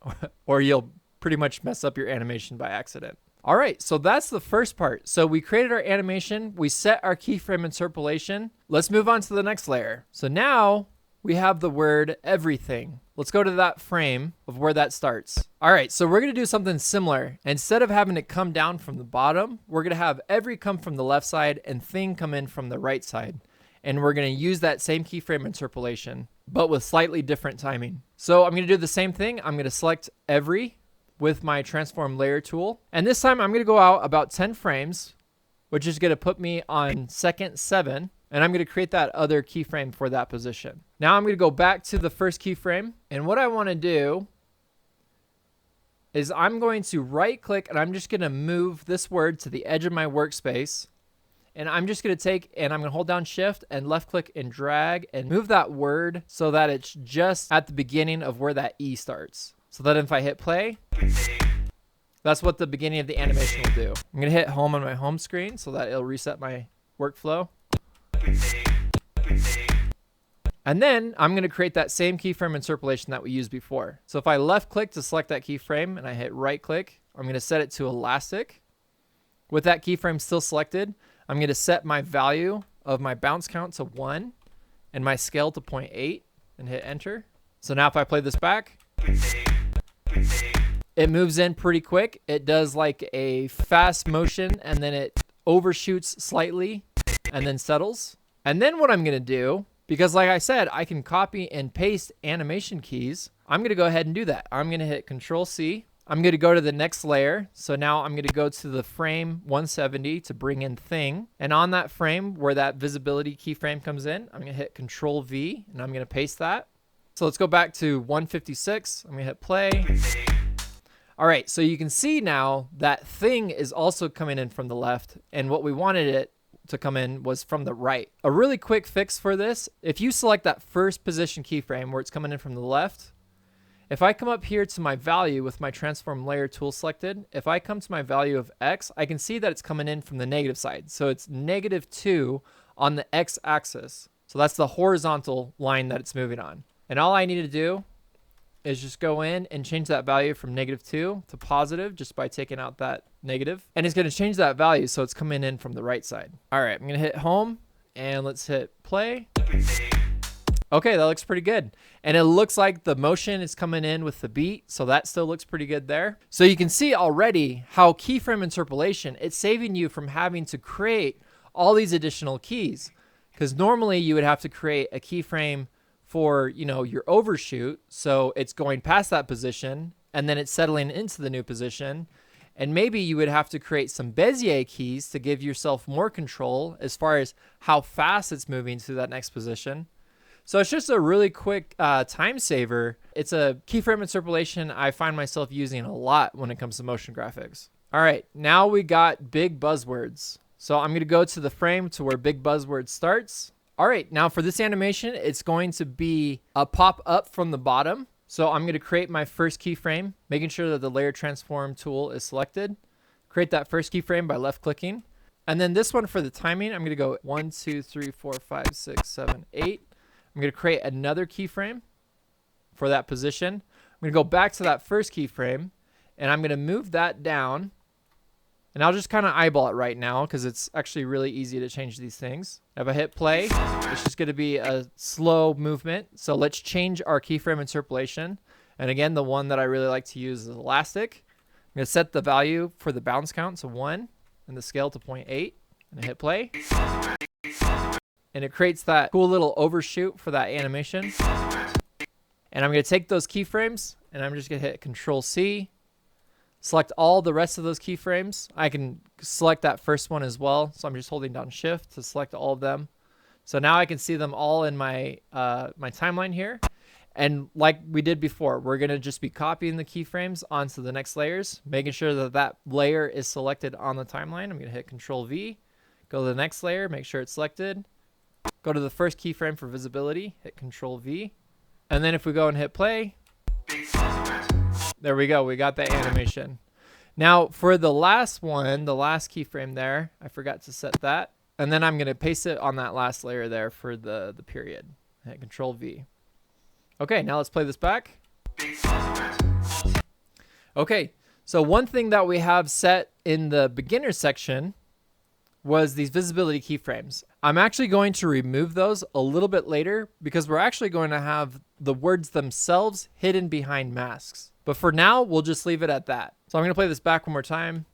or you'll pretty much mess up your animation by accident. All right, so that's the first part. So we created our animation, we set our keyframe interpolation. Let's move on to the next layer. So now we have the word everything. Let's go to that frame of where that starts. All right, so we're gonna do something similar. Instead of having it come down from the bottom, we're gonna have every come from the left side and thing come in from the right side. And we're gonna use that same keyframe interpolation, but with slightly different timing. So I'm gonna do the same thing. I'm gonna select every with my transform layer tool. And this time I'm gonna go out about 10 frames, which is gonna put me on second 7. And I'm gonna create that other keyframe for that position. Now I'm gonna go back to the first keyframe. And what I wanna do is I'm going to right click and I'm just gonna move this word to the edge of my workspace. And I'm just gonna take and I'm gonna hold down shift and left click and drag and move that word so that it's just at the beginning of where that E starts. So that if I hit play, that's what the beginning of the animation will do. I'm gonna hit home on my home screen so that it'll reset my workflow. And then I'm gonna create that same keyframe interpolation that we used before. So if I left click to select that keyframe and I hit right click, I'm gonna set it to elastic. With that keyframe still selected, I'm gonna set my value of my bounce count to 1 and my scale to 0.8 and hit enter. So now if I play this back, it moves in pretty quick. It does like a fast motion and then it overshoots slightly and then settles. And then what I'm gonna do, because like I said, I can copy and paste animation keys, I'm gonna go ahead and do that. I'm gonna hit Control C. I'm gonna go to the next layer. So now I'm gonna go to the frame 170 to bring in thing. And on that frame where that visibility keyframe comes in, I'm gonna hit Control V and I'm gonna paste that. So let's go back to 156. I'm gonna hit play. All right, so you can see now that thing is also coming in from the left, and what we wanted it to come in was from the right. A really quick fix for this, if you select that first position keyframe where it's coming in from the left, if I come up here to my value with my transform layer tool selected, if I come to my value of X, I can see that it's coming in from the negative side. So it's -2 on the X axis. So that's the horizontal line that it's moving on. And all I need to do is just go in and change that value from -2 to positive just by taking out that negative. And it's gonna change that value so it's coming in from the right side. All right, I'm gonna hit home and let's hit play. Okay, that looks pretty good. And it looks like the motion is coming in with the beat, so that still looks pretty good there. So you can see already how keyframe interpolation, it's saving you from having to create all these additional keys. Because normally you would have to create a keyframe for, you know, your overshoot, so it's going past that position and then it's settling into the new position. And maybe you would have to create some Bezier keys to give yourself more control as far as how fast it's moving to that next position. So it's just a really quick time saver. It's a keyframe interpolation I find myself using a lot when it comes to motion graphics. All right, now we got big buzzwords. So I'm gonna go to the frame to where big buzzword starts. All right, now for this animation, it's going to be a pop up from the bottom. So I'm gonna create my first keyframe, making sure that the layer transform tool is selected. Create that first keyframe by left clicking. And then this one for the timing, I'm gonna go 1, 2, 3, 4, 5, 6, 7, 8. I'm gonna create another keyframe for that position. I'm gonna go back to that first keyframe and I'm gonna move that down. And I'll just kind of eyeball it right now because it's actually really easy to change these things. If I hit play, it's just going to be a slow movement. So let's change our keyframe interpolation. And again, the one that I really like to use is elastic. I'm going to set the value for the bounce count to 1 and the scale to 0.8. And I hit play. And it creates that cool little overshoot for that animation. And I'm going to take those keyframes and I'm just going to hit Control C. Select all the rest of those keyframes. I can select that first one as well. So I'm just holding down shift to select all of them. So now I can see them all in my my timeline here. And like we did before, we're gonna just be copying the keyframes onto the next layers, making sure that that layer is selected on the timeline. I'm gonna hit Control V, go to the next layer, make sure it's selected. Go to the first keyframe for visibility, hit Control V. And then if we go and hit play, there we go, we got that animation. Now for the last one, the last keyframe there, I forgot to set that. And then I'm gonna paste it on that last layer there for the period. Hit Control V. Okay, now let's play this back. Okay, so one thing that we have set in the beginner section was these visibility keyframes. I'm actually going to remove those a little bit later because we're actually going to have the words themselves hidden behind masks. But for now, we'll just leave it at that. So I'm going to play this back one more time.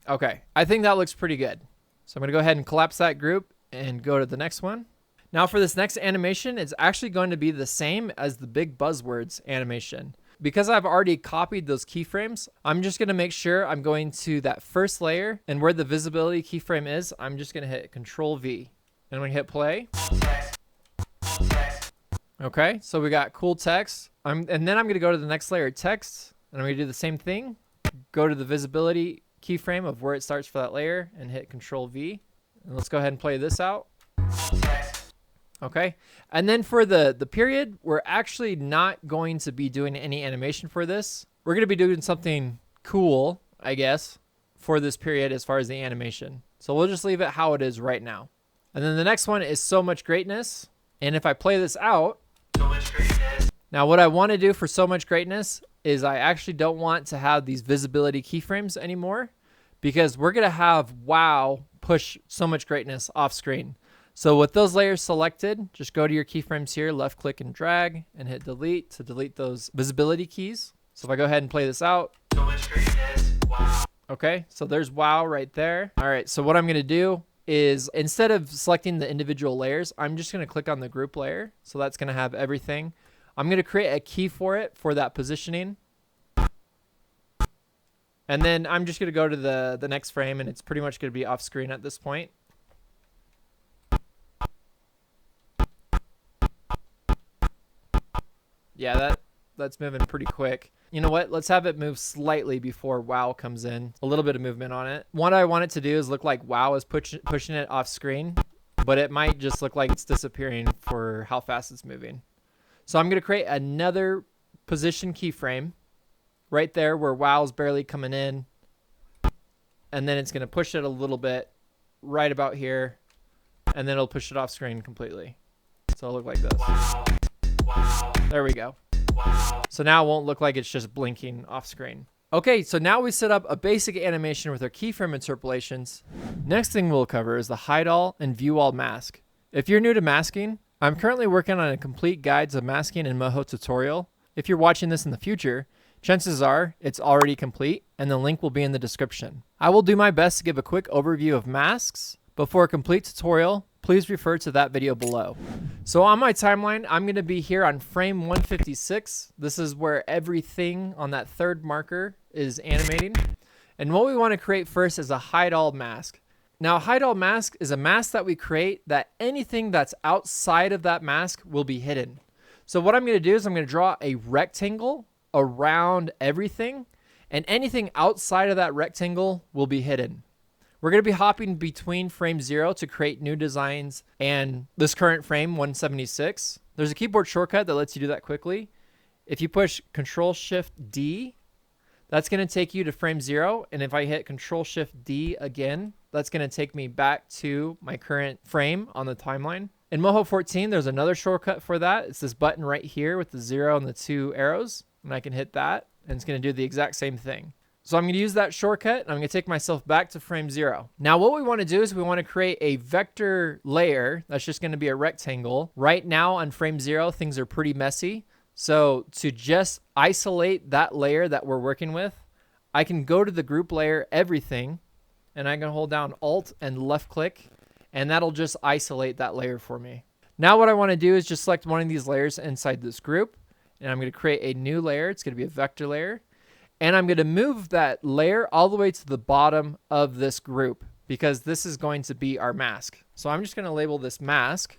Okay, I think that looks pretty good. So I'm going to go ahead and collapse that group and go to the next one. Now for this next animation, it's actually going to be the same as the big buzzwords animation. Because I've already copied those keyframes, I'm just going to make sure I'm going to that first layer, and where the visibility keyframe is, I'm just going to hit Control V. And I'm going to hit play. Okay, so we got cool text. And then I'm going to go to the next layer, text, and I'm going to do the same thing. Go to the visibility keyframe of where it starts for that layer and hit Control V. And let's go ahead and play this out. Okay, and then for the period, we're actually not going to be doing any animation for this. We're going to be doing something cool, I guess, for this period as far as the animation. So we'll just leave it how it is right now. And then the next one is So Much Greatness. And if I play this out, So much greatness. now what I want to do for So Much Greatness is I actually don't want to have these visibility keyframes anymore, because we're going to have wow push So Much Greatness off screen. So with those layers selected, just go to your keyframes here, left click and drag and hit delete to delete those visibility keys. So if I go ahead and play this out. So much greatness. Wow. Okay, so there's wow right there. All right, so what I'm going to do is instead of selecting the individual layers, I'm just going to click on the group layer. So that's going to have everything. I'm going to create a key for it for that positioning. And then I'm just going to go to the next frame, and it's pretty much going to be off screen at this point. Yeah, that's moving pretty quick. You know what? Let's have it move slightly before wow comes in. A little bit of movement on it. What I want it to do is look like wow is pushing it off screen, but it might just look like it's disappearing for how fast it's moving. So I'm going to create another position keyframe right there where wow is barely coming in. And then it's going to push it a little bit right about here. And then it'll push it off screen completely. So it'll look like this. Wow. Wow. There we go. Wow. So now it won't look like it's just blinking off screen. Okay, so now we set up a basic animation with our keyframe interpolations. Next thing we'll cover is the hide all and view all mask. If you're new to masking, I'm currently working on a complete guide to masking in Moho tutorial. If you're watching this in the future, chances are it's already complete, and the link will be in the description. I will do my best to give a quick overview of masks, but for a complete tutorial, please refer to that video below. So on my timeline, I'm going to be here on frame 156. This is where everything on that third marker is animating. And what we want to create first is a hide all mask. Now, a hide all mask is a mask that we create that anything that's outside of that mask will be hidden. So what I'm going to do is I'm going to draw a rectangle around everything, and anything outside of that rectangle will be hidden. We're going to be hopping between frame 0 to create new designs and this current frame 176. There's a keyboard shortcut that lets you do that quickly. If you push Control-Shift-D, that's going to take you to frame 0. And if I hit Control-Shift-D again, that's going to take me back to my current frame on the timeline. In Moho 14, there's another shortcut for that. It's this button right here with the 0 and the 2 arrows. And I can hit that, and it's going to do the exact same thing. So I'm going to use that shortcut, and I'm going to take myself back to frame 0. Now what we want to do is we want to create a vector layer that's just going to be a rectangle. Right now on frame 0, things are pretty messy. So to just isolate that layer that we're working with, I can go to the group layer, everything, and I can hold down Alt and left click, and that'll just isolate that layer for me. Now what I want to do is just select one of these layers inside this group, and I'm going to create a new layer. It's going to be a vector layer. And I'm going to move that layer all the way to the bottom of this group because this is going to be our mask. So I'm just going to label this mask.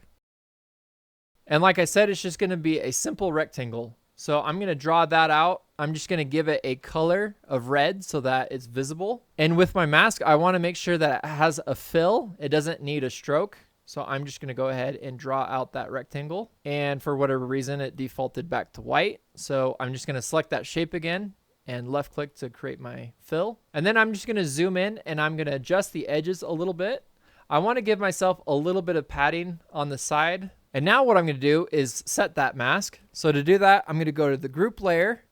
And like I said, it's just going to be a simple rectangle. So I'm going to draw that out. I'm just going to give it a color of red so that it's visible. And with my mask, I want to make sure that it has a fill. It doesn't need a stroke. So I'm just going to go ahead and draw out that rectangle. And for whatever reason, it defaulted back to white. So I'm just going to select that shape again and left click to create my fill. And then I'm just going to zoom in and I'm going to adjust the edges a little bit. I want to give myself a little bit of padding on the side. And now what I'm going to do is set that mask. So to do that, I'm going to go to the group layer.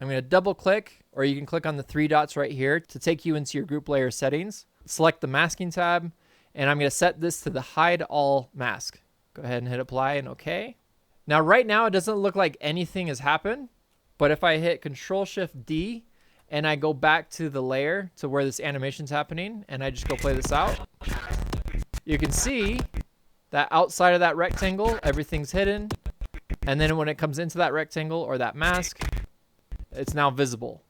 I'm going to double click, or you can click on the 3 dots right here to take you into your group layer settings. select the masking tab, and I'm going to set this to the hide all mask. Go ahead and hit apply and OK. Now, right now, it doesn't look like anything has happened, but if I hit Control-Shift-D and I go back to the layer to where this animation's happening, and I just go play this out, you can see that outside of that rectangle, everything's hidden. And then when it comes into that rectangle or that mask, it's now visible.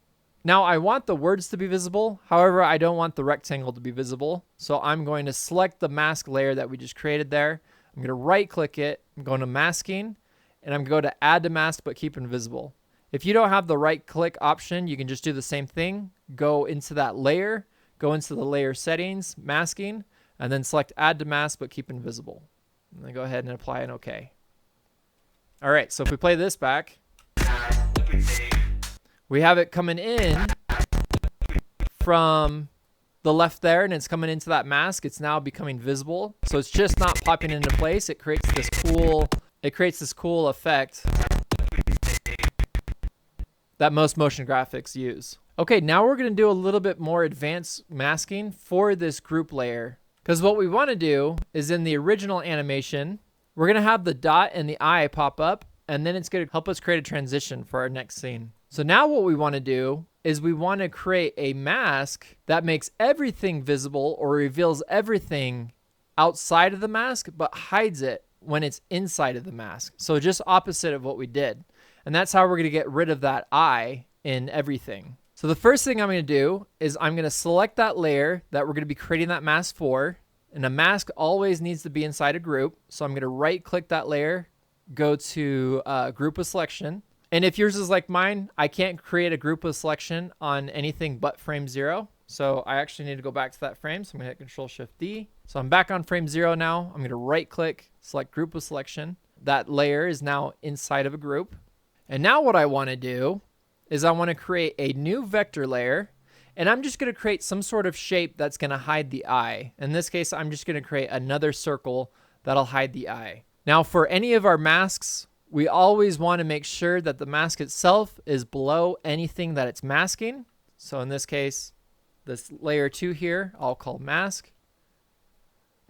Now I want the words to be visible. However, I don't want the rectangle to be visible. So I'm going to select the mask layer that we just created there. I'm going to right click it. I'm going to masking, and I'm going to go to add to mask, but keep invisible. If you don't have the right click option, you can just do the same thing. Go into that layer, go into the layer settings, masking, and then select add to mask, but keep invisible. And then go ahead and apply an OK. All right, so if we play this back, we have it coming in from the left there, and it's coming into that mask. It's now becoming visible. So it's just not popping into place. It creates this cool effect that most motion graphics use. Okay, now we're going to do a little bit more advanced masking for this group layer. Because what we want to do is in the original animation, we're going to have the dot and the eye pop up, and then it's going to help us create a transition for our next scene. So now what we want to do is we want to create a mask that makes everything visible or reveals everything outside of the mask, but hides it when it's inside of the mask. So just opposite of what we did. And that's how we're going to get rid of that eye in everything. So the first thing I'm going to do is I'm going to select that layer that we're going to be creating that mask for. And a mask always needs to be inside a group. So I'm going to right click that layer, go to group with selection. And if yours is like mine, I can't create a group with selection on anything but frame 0. So I actually need to go back to that frame. So I'm going to hit Control-Shift-D. So I'm back on frame 0 now. I'm going to right click, select group with selection. That layer is now inside of a group. And now what I want to do is I want to create a new vector layer, and I'm just going to create some sort of shape that's going to hide the eye. In this case, I'm just going to create another circle that'll hide the eye. Now for any of our masks, we always want to make sure that the mask itself is below anything that it's masking. So in this case, this layer 2 here, I'll call mask,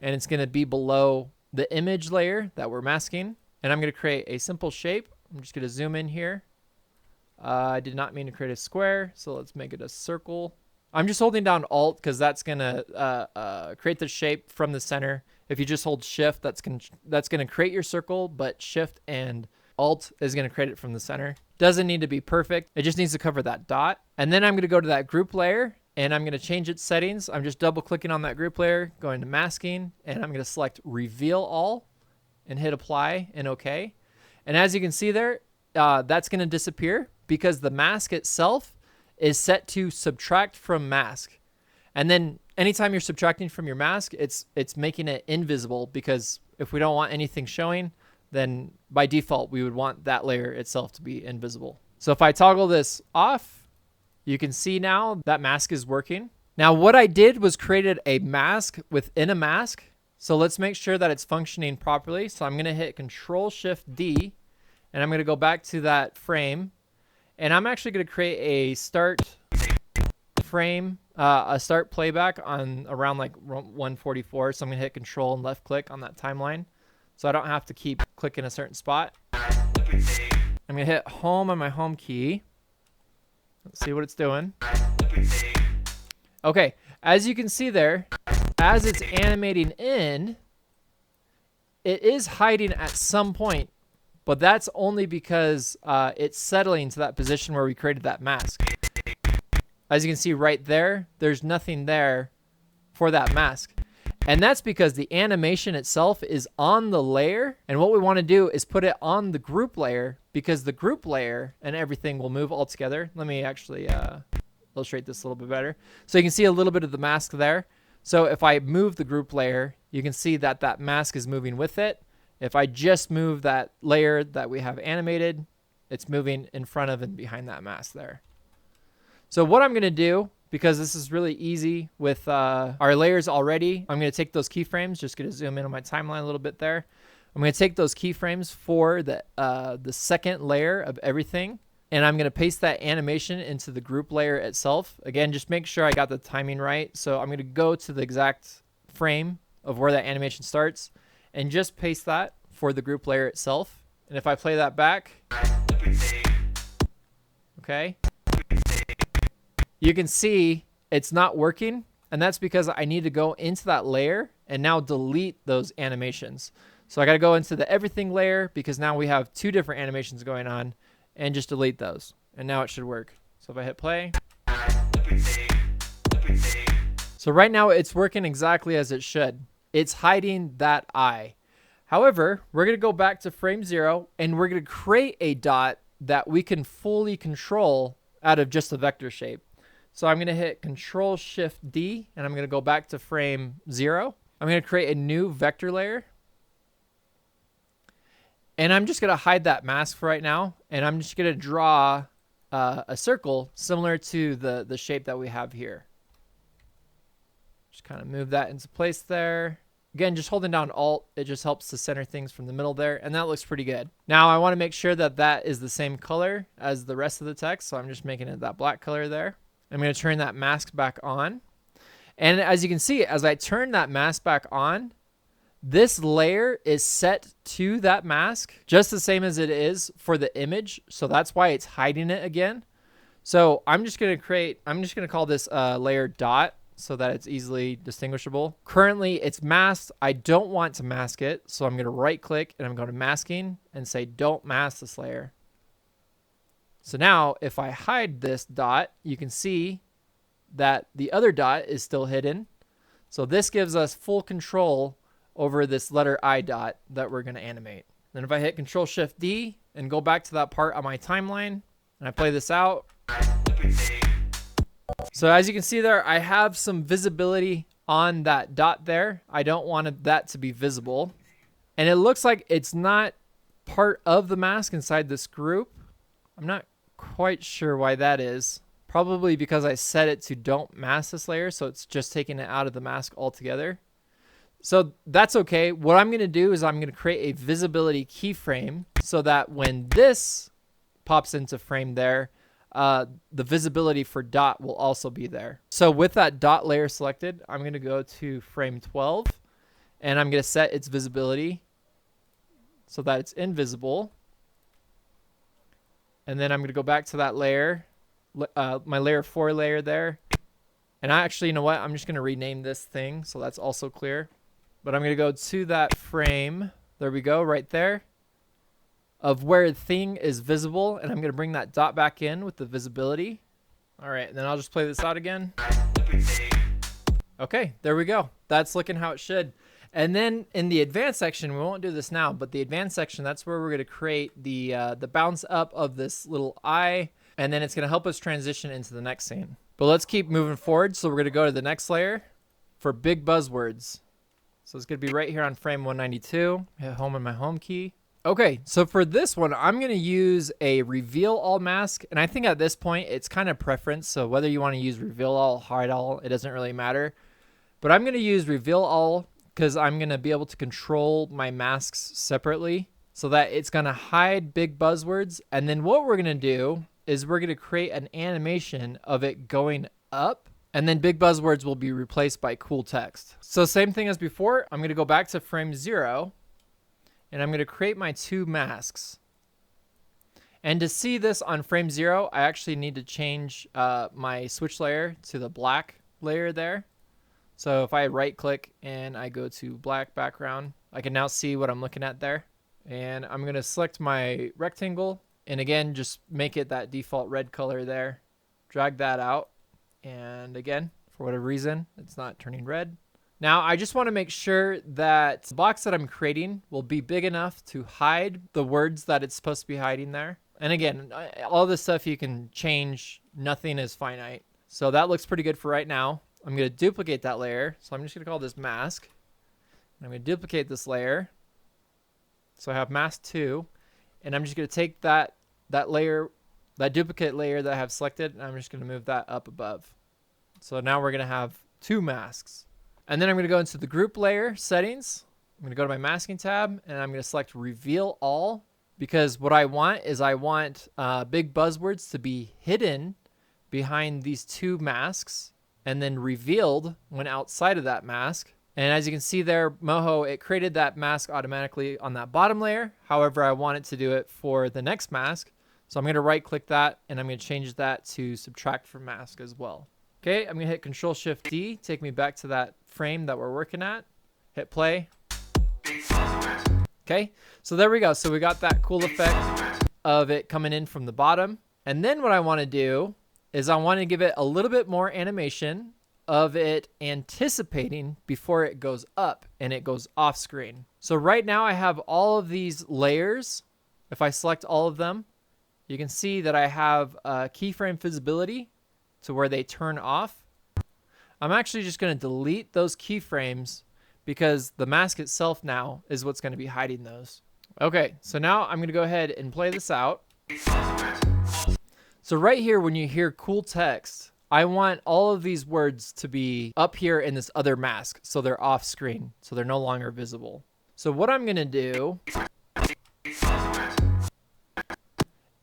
and it's going to be below the image layer that we're masking. And I'm going to create a simple shape. I'm just going to zoom in here. I did not mean to create a square, so let's make it a circle. I'm just holding down Alt because that's going to create the shape from the center. If you just hold Shift, that's going to create your circle, but Shift and Alt is going to create it from the center. Doesn't need to be perfect. It just needs to cover that dot. And then I'm going to go to that group layer, and I'm going to change its settings. I'm just double clicking on that group layer, going to masking, and I'm going to select Reveal All and hit Apply and OK. And as you can see there, that's going to disappear because the mask itself is set to subtract from mask. And then anytime you're subtracting from your mask, it's making it invisible, because if we don't want anything showing, then by default, we would want that layer itself to be invisible. So if I toggle this off, you can see now that mask is working. Now what I did was created a mask within a mask. So let's make sure that it's functioning properly. So I'm going to hit Control-Shift-D, and I'm going to go back to that frame. And I'm actually going to create a start frame, a start playback on around like 144. So I'm going to hit Control and left click on that timeline, so I don't have to keep clicking a certain spot. I'm going to hit home on my home key. Let's see what it's doing. Okay, as you can see there, as it's animating in, it is hiding at some point, but that's only because it's settling to that position where we created that mask. As you can see right there, there's nothing there for that mask. And that's because the animation itself is on the layer, and what we want to do is put it on the group layer, because the group layer and everything will move all together. Let me actually illustrate this a little bit better. So you can see a little bit of the mask there. So if I move the group layer, you can see that that mask is moving with it. If I just move that layer that we have animated, it's moving in front of and behind that mask there. So what I'm going to do, because this is really easy with our layers already, I'm going to take those keyframes, just going to zoom in on my timeline a little bit there. I'm going to take those keyframes for the second layer of everything, And I'm going to paste that animation into the group layer itself. Again, just make sure I got the timing right. So I'm going to go to the exact frame of where that animation starts and just paste that for the group layer itself. And if I play that back, okay, you can see it's not working. And that's because I need to go into that layer and now delete those animations. So I got to go into the everything layer because now we have two different animations going on, and just delete those. And now it should work. So if I hit play. So right now it's working exactly as it should. It's hiding that eye. However, we're going to go back to frame 0 and we're going to create a dot that we can fully control out of just a vector shape. So I'm going to hit Control Shift D and I'm going to go back to frame 0. I'm going to create a new vector layer. And I'm just going to hide that mask for right now. And I'm just going to draw a circle similar to the shape that we have here. Just kind of move that into place there. Again, just holding down Alt, it just helps to center things from the middle there. And that looks pretty good. Now I want to make sure that that is the same color as the rest of the text. So I'm just making it that black color there. I'm going to turn that mask back on. And as you can see, as I turn that mask back on, this layer is set to that mask just the same as it is for the image. So that's why it's hiding it again. So I'm just going to call this layer dot so that it's easily distinguishable. Currently it's masked. I don't want to mask it. So I'm going to right click and I'm going to masking and say, don't mask this layer. So now if I hide this dot, you can see that the other dot is still hidden. So this gives us full control over this letter I dot that we're going to animate. Then if I hit Control Shift D and go back to that part on my timeline and I play this out. So as you can see there, I have some visibility on that dot there. I don't want that to be visible. And it looks like it's not part of the mask inside this group. I'm not quite sure why that is. Probably because I set it to don't mask this layer, so it's just taking it out of the mask altogether. So that's okay. What I'm going to do is I'm going to create a visibility keyframe so that when this pops into frame there, the visibility for dot will also be there. So with that dot layer selected, I'm going to go to frame 12 and I'm going to set its visibility so that it's invisible. And then I'm going to go back to that layer, my layer 4 layer there. And I actually, you know what? I'm just going to rename this thing so that's also clear. But I'm going to go to that frame. There we go, right there. Of where the thing is visible. And I'm going to bring that dot back in with the visibility. All right, and then I'll just play this out again. Okay, there we go. That's looking how it should. And then in the advanced section, we won't do this now, but the advanced section, that's where we're going to create the bounce up of this little eye, and then it's going to help us transition into the next scene. But let's keep moving forward. So we're going to go to the next layer for big buzzwords. So it's going to be right here on frame 192. Hit home on my home key. Okay, so for this one, I'm going to use a reveal all mask, and I think at this point it's kind of preference. So whether you want to use reveal all, hide all, it doesn't really matter. But I'm going to use reveal all because I'm going to be able to control my masks separately so that it's going to hide big buzzwords. And then what we're going to do is we're going to create an animation of it going up, and then big buzzwords will be replaced by cool text. So same thing as before, I'm going to go back to frame 0 and I'm going to create my two masks. And to see this on frame 0, I actually need to change my switch layer to the black layer there. So if I right click and I go to black background, I can now see what I'm looking at there. And I'm going to select my rectangle and again, just make it that default red color there. Drag that out. And again, for whatever reason, it's not turning red. Now I just want to make sure that the box that I'm creating will be big enough to hide the words that it's supposed to be hiding there. And again, all this stuff you can change. Nothing is finite. So that looks pretty good for right now. I'm going to duplicate that layer. So I'm just going to call this mask. And I'm going to duplicate this layer. So I have mask 2. And I'm just going to take that layer, that duplicate layer that I have selected, and I'm just going to move that up above. So now we're going to have 2 masks. And then I'm going to go into the group layer settings. I'm going to go to my masking tab, and I'm going to select reveal all. because what I want is I want big buzzwords to be hidden behind these two masks and then revealed when outside of that mask. And as you can see there, Moho, it created that mask automatically on that bottom layer. However, I want it to do it for the next mask. So I'm going to right click that and I'm going to change that to subtract from mask as well. Okay, I'm going to hit Control Shift D, take me back to that frame that we're working at. Hit play. Okay, so there we go. So we got that cool effect of it coming in from the bottom. And then what I want to do is I want to give it a little bit more animation of it anticipating before it goes up and it goes off screen. So right now I have all of these layers. If I select all of them, you can see that I have keyframe visibility to where they turn off. I'm actually just going to delete those keyframes because the mask itself now is what's going to be hiding those. Okay, so now I'm going to go ahead and play this out. So right here, when you hear cool text, I want all of these words to be up here in this other mask so they're off screen, so they're no longer visible. So what I'm going to do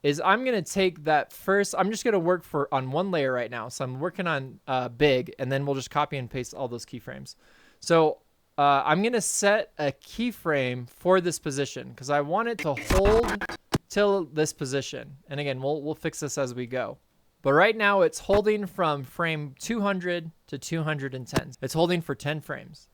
is I'm going to take that first, I'm just going to work on one layer right now. So I'm working on big, and then we'll just copy and paste all those keyframes. So I'm going to set a keyframe for this position because I want it to hold till this position. And again, we'll fix this as we go. But right now it's holding from frame 200 to 210. It's holding for 10 frames.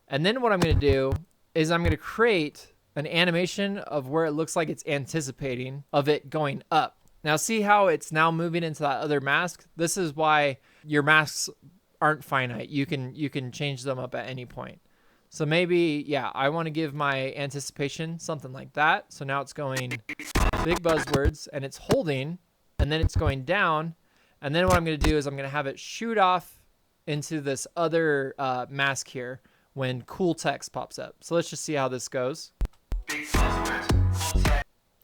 And then what I'm going to do is I'm going to create an animation of where it looks like it's anticipating of it going up. Now see how it's now moving into that other mask? This is why your masks aren't finite. You can change them up at any point. So maybe, yeah, I want to give my anticipation something like that. So now it's going big buzzwords and it's holding, and then it's going down. And then what I'm going to do is I'm going to have it shoot off into this other mask here when cool text pops up. So let's just see how this goes.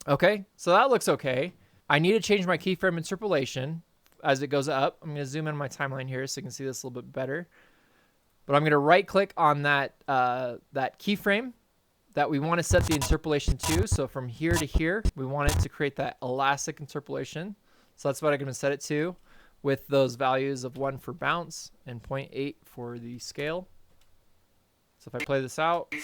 Okay, so that looks okay. I need to change my keyframe interpolation as it goes up. I'm going to zoom in my timeline here so you can see this a little bit better. But I'm going to right click on that keyframe that we want to set the interpolation to. So from here to here, we want it to create that elastic interpolation. So that's what I'm going to set it to with those values of 1 for bounce and 0.8 for the scale. So if I play this out.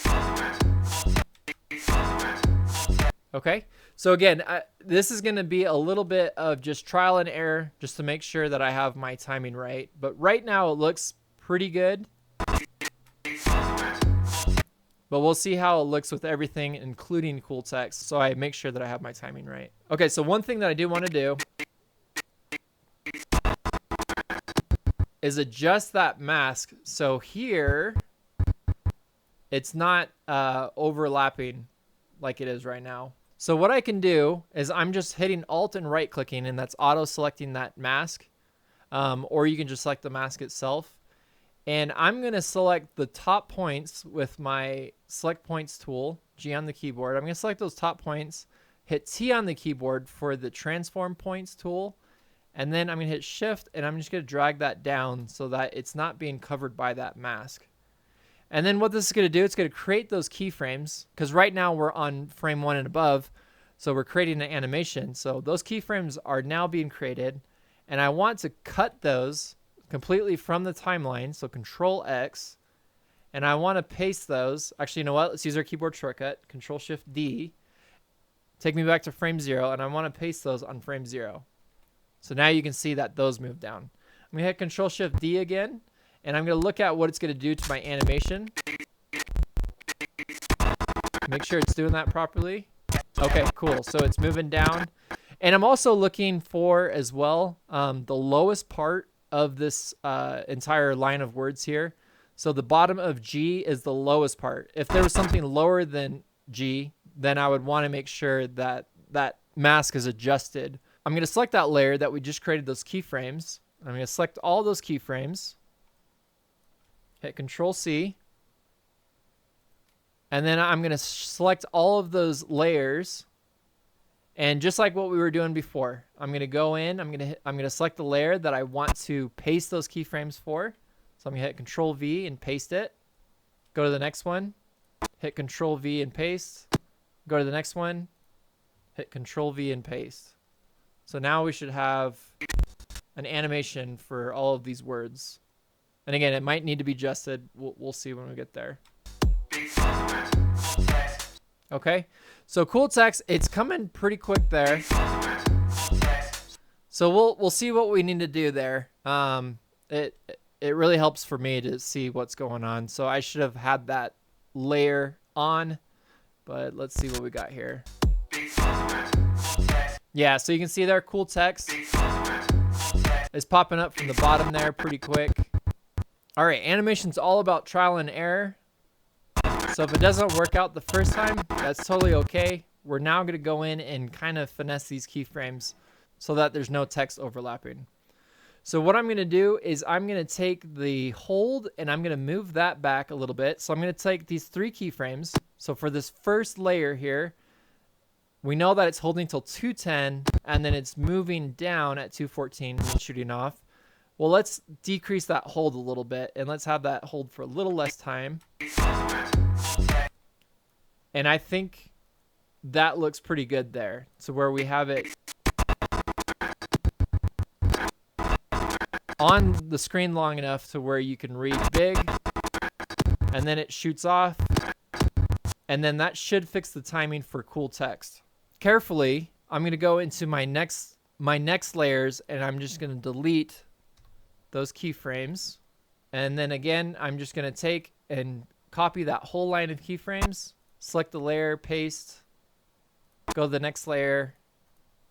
Okay, so again, this is going to be a little bit of just trial and error just to make sure that I have my timing right. But right now it looks pretty good. But we'll see how it looks with everything, including cool text, so I make sure that I have my timing right. Okay, so one thing that I do want to do is adjust that mask. So here, it's not overlapping like it is right now. So what I can do is I'm just hitting Alt and right clicking, and that's auto selecting that mask. Or you can just select the mask itself. And I'm going to select the top points with my select points tool, G on the keyboard. I'm going to select those top points, hit T on the keyboard for the transform points tool. And then I'm going to hit shift and I'm just going to drag that down so that it's not being covered by that mask. And then what this is going to do, it's going to create those keyframes, because right now we're on frame 1 and above. So we're creating an animation. So those keyframes are now being created, and I want to cut those completely from the timeline. So Control X, and I want to paste those. Actually, you know what? Let's use our keyboard shortcut, Control Shift D. Take me back to frame 0, and I want to paste those on frame 0. So now you can see that those move down. I'm going to hit Control Shift D again, and I'm going to look at what it's going to do to my animation. Make sure it's doing that properly. Okay, cool. So it's moving down. And I'm also looking for, as well, the lowest part of this entire line of words here. So the bottom of G is the lowest part. If there was something lower than G, then I would want to make sure that that mask is adjusted. I'm going to select that layer that we just created those keyframes. I'm going to select all those keyframes. Hit Control C. And then I'm going to select all of those layers. And just like what we were doing before, I'm going to go in, I'm going to select the layer that I want to paste those keyframes for. So I'm going to hit Control V and paste it. Go to the next one. Hit Control V and paste. Go to the next one. hit Control V and paste. So now we should have an animation for all of these words. And again, it might need to be adjusted. We'll see when we get there. Okay, so cool text, it's coming pretty quick there. So we'll see what we need to do there. It really helps for me to see what's going on. So I should have had that layer on, but let's see what we got here. Yeah, so you can see there, cool text is popping up from the bottom there pretty quick. All right, animation's all about trial and error. So if it doesn't work out the first time, that's totally okay. We're now going to go in and kind of finesse these keyframes so that there's no text overlapping. So what I'm going to do is I'm going to take the hold and I'm going to move that back a little bit. So I'm going to take these 3 keyframes. So for this first layer here, we know that it's holding till 210 and then it's moving down at 214 and shooting off. Well, let's decrease that hold a little bit and let's have that hold for a little less time. And I think that looks pretty good there. So where we have it on the screen long enough to where you can read big and then it shoots off. And then that should fix the timing for cool text. Carefully, I'm going to go into my next layers and I'm just going to delete those keyframes. And then again, I'm just going to take and copy that whole line of keyframes, select the layer, paste, go to the next layer,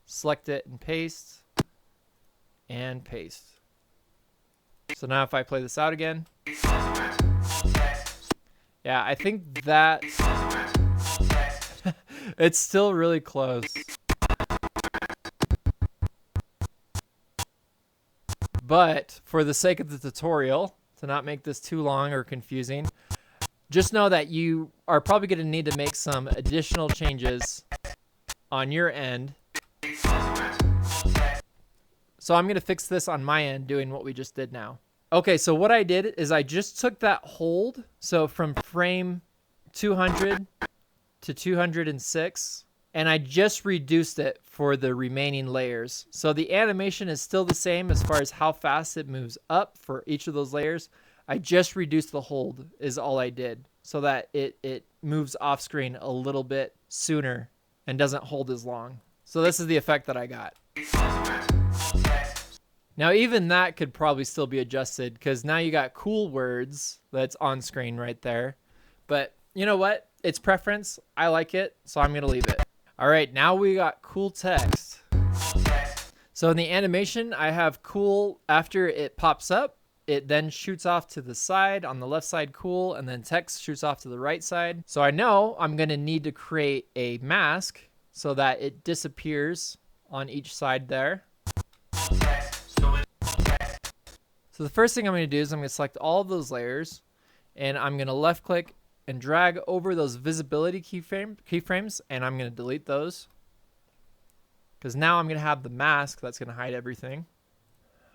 select it and paste, and paste. So now if I play this out again, yeah, I think that it's still really close. But for the sake of the tutorial, to not make this too long or confusing, just know that you are probably going to need to make some additional changes on your end. So I'm going to fix this on my end doing what we just did now. Okay, so what I did is I just took that hold, so from frame 200 to 206, and I just reduced it for the remaining layers. So the animation is still the same as far as how fast it moves up for each of those layers. I just reduced the hold is all I did so that it moves off screen a little bit sooner and doesn't hold as long. So this is the effect that I got. Now even that could probably still be adjusted because now you got cool words that's on screen right there. But you know what? It's preference. I like it, so I'm going to leave it. All right, now we got cool text. So in the animation, I have cool after it pops up. It then shoots off to the side, on the left side cool, and then text shoots off to the right side. So I know I'm going to need to create a mask so that it disappears on each side there. So the first thing I'm going to do is I'm going to select all of those layers, and I'm going to left click and drag over those visibility keyframes, and I'm going to delete those because now I'm going to have the mask that's going to hide everything.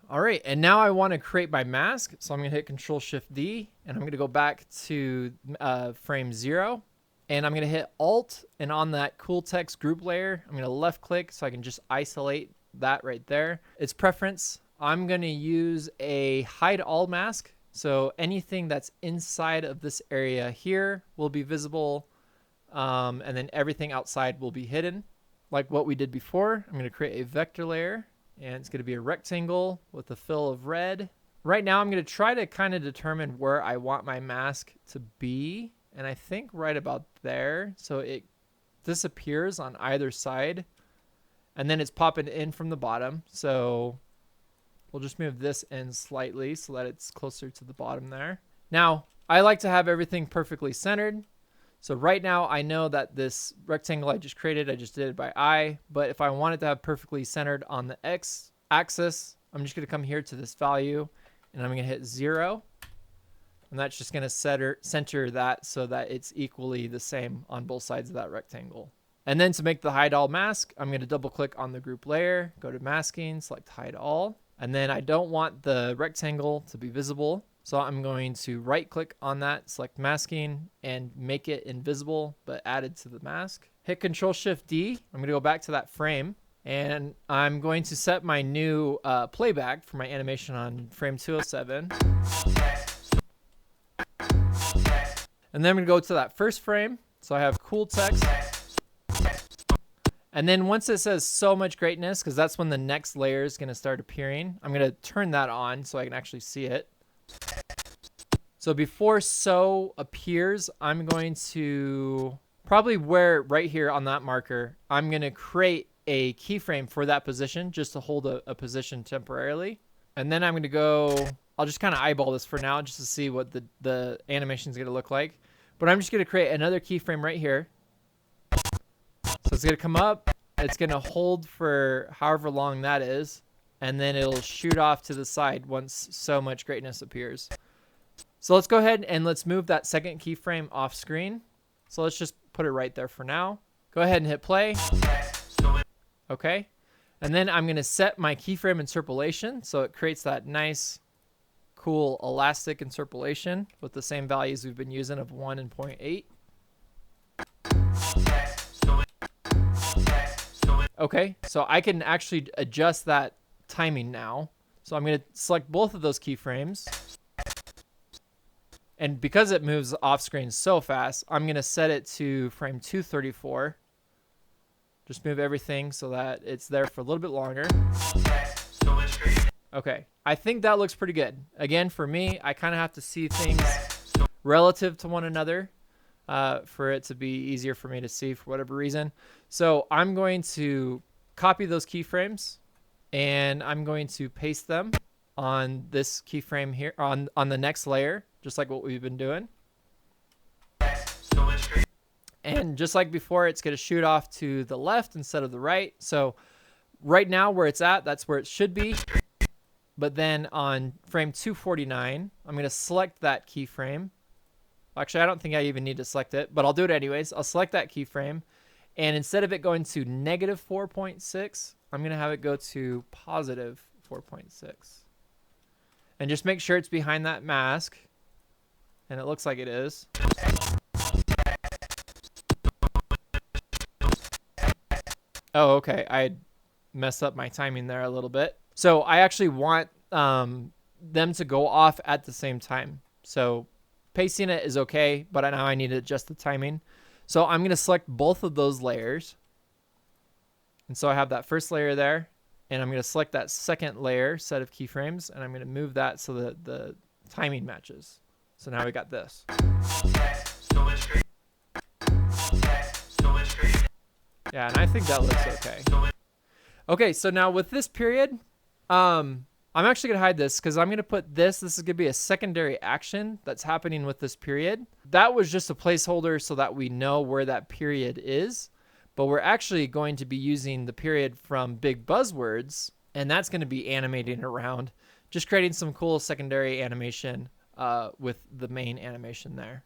All right, and now I want to create my mask, so I'm going to hit Control-Shift-D, and I'm going to go back to frame 0, and I'm going to hit Alt, and on that cool text group layer, I'm going to left click so I can just isolate that right there. It's preference. I'm going to use a hide all mask. So anything that's inside of this area here will be visible, and then everything outside will be hidden, like what we did before. I'm going to create a vector layer, and it's going to be a rectangle with a fill of red. Right now, I'm going to try to kind of determine where I want my mask to be, and I think right about there. So it disappears on either side, and then it's popping in from the bottom. So we'll just move this in slightly so that it's closer to the bottom there. Now, I like to have everything perfectly centered. So right now, I know that this rectangle I just created, I just did it by eye. But if I want it to have perfectly centered on the X axis, I'm just going to come here to this value, and I'm going to hit 0. And that's just going to center that so that it's equally the same on both sides of that rectangle. And then to make the hide all mask, I'm going to double click on the group layer, go to masking, select hide all. And then I don't want the rectangle to be visible. So I'm going to right click on that, select masking, and make it invisible, but added to the mask. hit Control-Shift-D. I'm gonna go back to that frame, and I'm going to set my new playback for my animation on frame 207. And then I'm gonna go to that first frame. So I have cool text. And then once it says so much greatness, because that's when the next layer is gonna start appearing, I'm gonna turn that on so I can actually see it. So before so appears, I'm going to probably right here on that marker, I'm gonna create a keyframe for that position just to hold a position temporarily. And then I'm gonna go, I'll just kind of eyeball this for now just to see what the animation is gonna look like. But I'm just gonna create another keyframe right here. So it's gonna come up, it's gonna hold for however long that is, and then it'll shoot off to the side once so much greatness appears. So let's go ahead and let's move that second keyframe off screen. So let's just put it right there for now. Go ahead and hit play. Okay. And then I'm gonna set my keyframe interpolation so it creates that nice, cool elastic interpolation with the same values we've been using of 1 and 0.8. Okay, so I can actually adjust that timing now. So I'm going to select both of those keyframes. And because it moves off screen so fast, I'm going to set it to frame 234. Just move everything so that it's there for a little bit longer. Okay, I think that looks pretty good. Again, for me, I kind of have to see things relative to one another for it to be easier for me to see for whatever reason. So I'm going to copy those keyframes and I'm going to paste them on this keyframe here on the next layer, just like what we've been doing. And just like before, it's going to shoot off to the left instead of the right. So right now where it's at, that's where it should be. But then on frame 249, I'm going to select that keyframe. Actually, I don't think I even need to select it, but I'll do it anyways. I'll select that keyframe. And instead of it going to negative 4.6, I'm going to have it go to positive 4.6. And just make sure it's behind that mask. And it looks like it is. Oh, okay. I messed up my timing there a little bit. So I actually want them to go off at the same time. So pasting it is okay, but now I need to adjust the timing. So I'm going to select both of those layers. And so I have that first layer there, and I'm going to select that second layer set of keyframes, and I'm going to move that so that the timing matches. So now we got this. Yeah, and I think that looks okay. Okay, so now with this period, I'm actually going to hide this because I'm going to put this is going to be a secondary action that's happening with this period. That was just a placeholder so that we know where that period is, but we're actually going to be using the period from Big Buzzwords, and that's going to be animating around, just creating some cool secondary animation with the main animation there.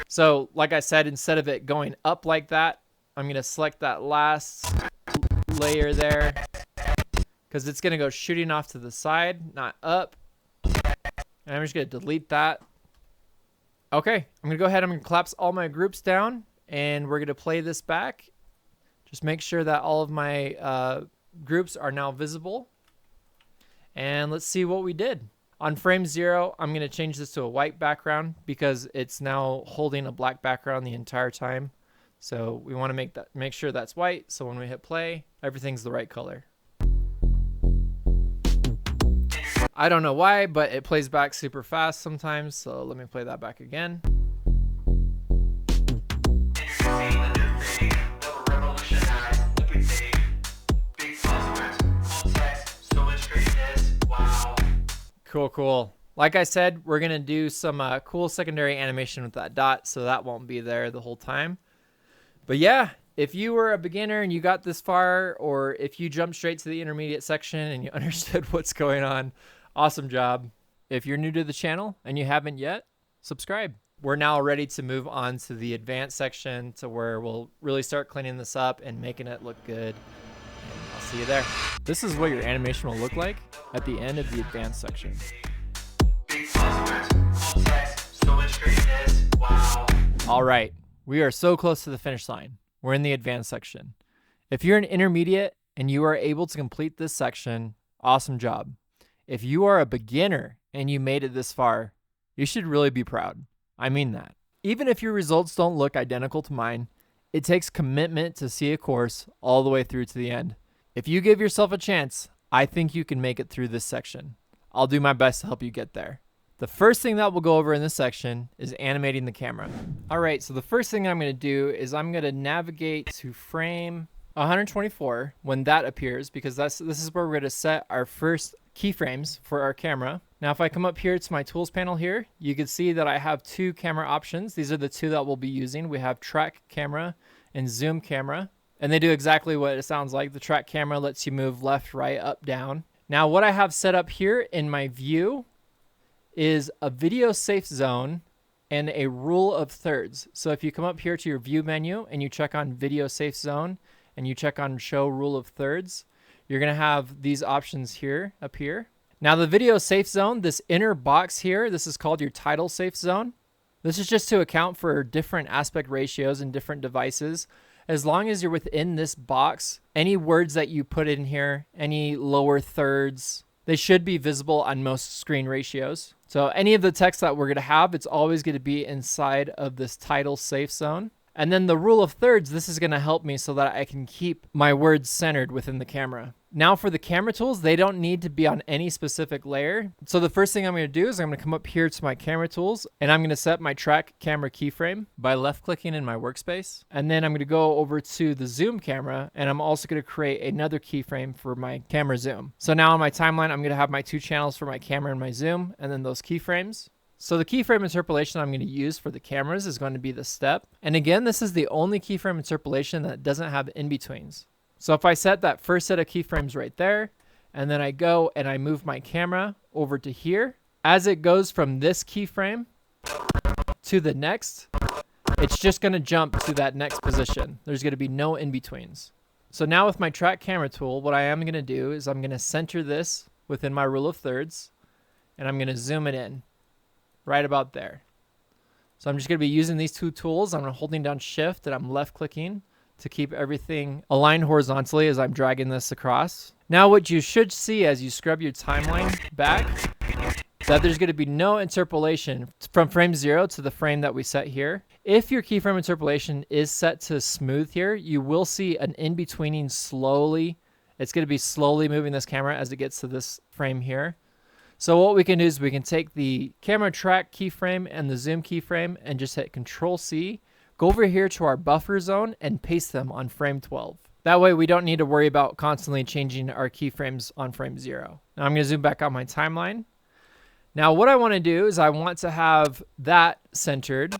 So like I said, instead of it going up like that, I'm going to select that last layer there because it's going to go shooting off to the side, not up. And I'm just going to delete that. Okay, I'm going to go ahead. I'm going to collapse all my groups down and we're going to play this back. Just make sure that all of my groups are now visible. And let's see what we did. On frame 0, I'm going to change this to a white background because it's now holding a black background the entire time. So we want to make sure that's white. So when we hit play, everything's the right color. I don't know why, but it plays back super fast sometimes. So let me play that back again. Cool, cool. Like I said, we're going to do some cool secondary animation with that dot, so that won't be there the whole time. But yeah, if you were a beginner and you got this far, or if you jumped straight to the intermediate section and you understood what's going on, awesome job. If you're new to the channel and you haven't yet, subscribe. We're now ready to move on to the advanced section to where we'll really start cleaning this up and making it look good. And I'll see you there. This is what your animation will look like at the end of the advanced section. All right, We are so close to the finish line. We're in the advanced section. If you're an intermediate and you are able to complete this section, awesome job. If you are a beginner and you made it this far, you should really be proud. I mean that. Even if your results don't look identical to mine, it takes commitment to see a course all the way through to the end. If you give yourself a chance, I think you can make it through this section. I'll do my best to help you get there. The first thing that we'll go over in this section is animating the camera. All right, so the first thing I'm going to do is I'm going to navigate to frame 124 when that appears, because this is where we're going to set our first keyframes for our camera. Now, if I come up here to my tools panel here, you can see that I have two camera options. These are the two that we'll be using. We have track camera and zoom camera, and they do exactly what it sounds like. The track camera lets you move left, right, up, down. Now, what I have set up here in my view is a video safe zone and a rule of thirds. So if you come up here to your view menu and you check on video safe zone and you check on show rule of thirds, you're going to have these options here up here. Now the video safe zone, this inner box here, this is called your title safe zone. This is just to account for different aspect ratios and different devices. As long as you're within this box, any words that you put in here, any lower thirds, they should be visible on most screen ratios. So any of the text that we're going to have, it's always going to be inside of this title safe zone. And then the rule of thirds, this is going to help me so that I can keep my words centered within the camera. Now for the camera tools, they don't need to be on any specific layer. So the first thing I'm going to do is I'm going to come up here to my camera tools and I'm going to set my track camera keyframe by left clicking in my workspace. And then I'm going to go over to the zoom camera and I'm also going to create another keyframe for my camera zoom. So now on my timeline, I'm going to have my two channels for my camera and my zoom and then those keyframes. So the keyframe interpolation I'm going to use for the cameras is going to be the step. And again, this is the only keyframe interpolation that doesn't have in-betweens. So if I set that first set of keyframes right there, and then I go and I move my camera over to here, as it goes from this keyframe to the next, it's just going to jump to that next position. There's going to be no in-betweens. So now with my track camera tool, what I am going to do is I'm going to center this within my rule of thirds, and I'm going to zoom it in. Right about there. So I'm just going to be using these two tools. I'm holding down shift and I'm left clicking to keep everything aligned horizontally as I'm dragging this across. Now what you should see as you scrub your timeline back is that there's going to be no interpolation from frame 0 to the frame that we set here. If your keyframe interpolation is set to smooth here, you will see an in-betweening slowly. It's going to be slowly moving this camera as it gets to this frame here. So what we can do is we can take the camera track keyframe and the zoom keyframe and just hit Control-C, go over here to our buffer zone and paste them on frame 12. That way we don't need to worry about constantly changing our keyframes on frame 0. Now I'm going to zoom back on my timeline. Now what I want to do is I want to have that centered,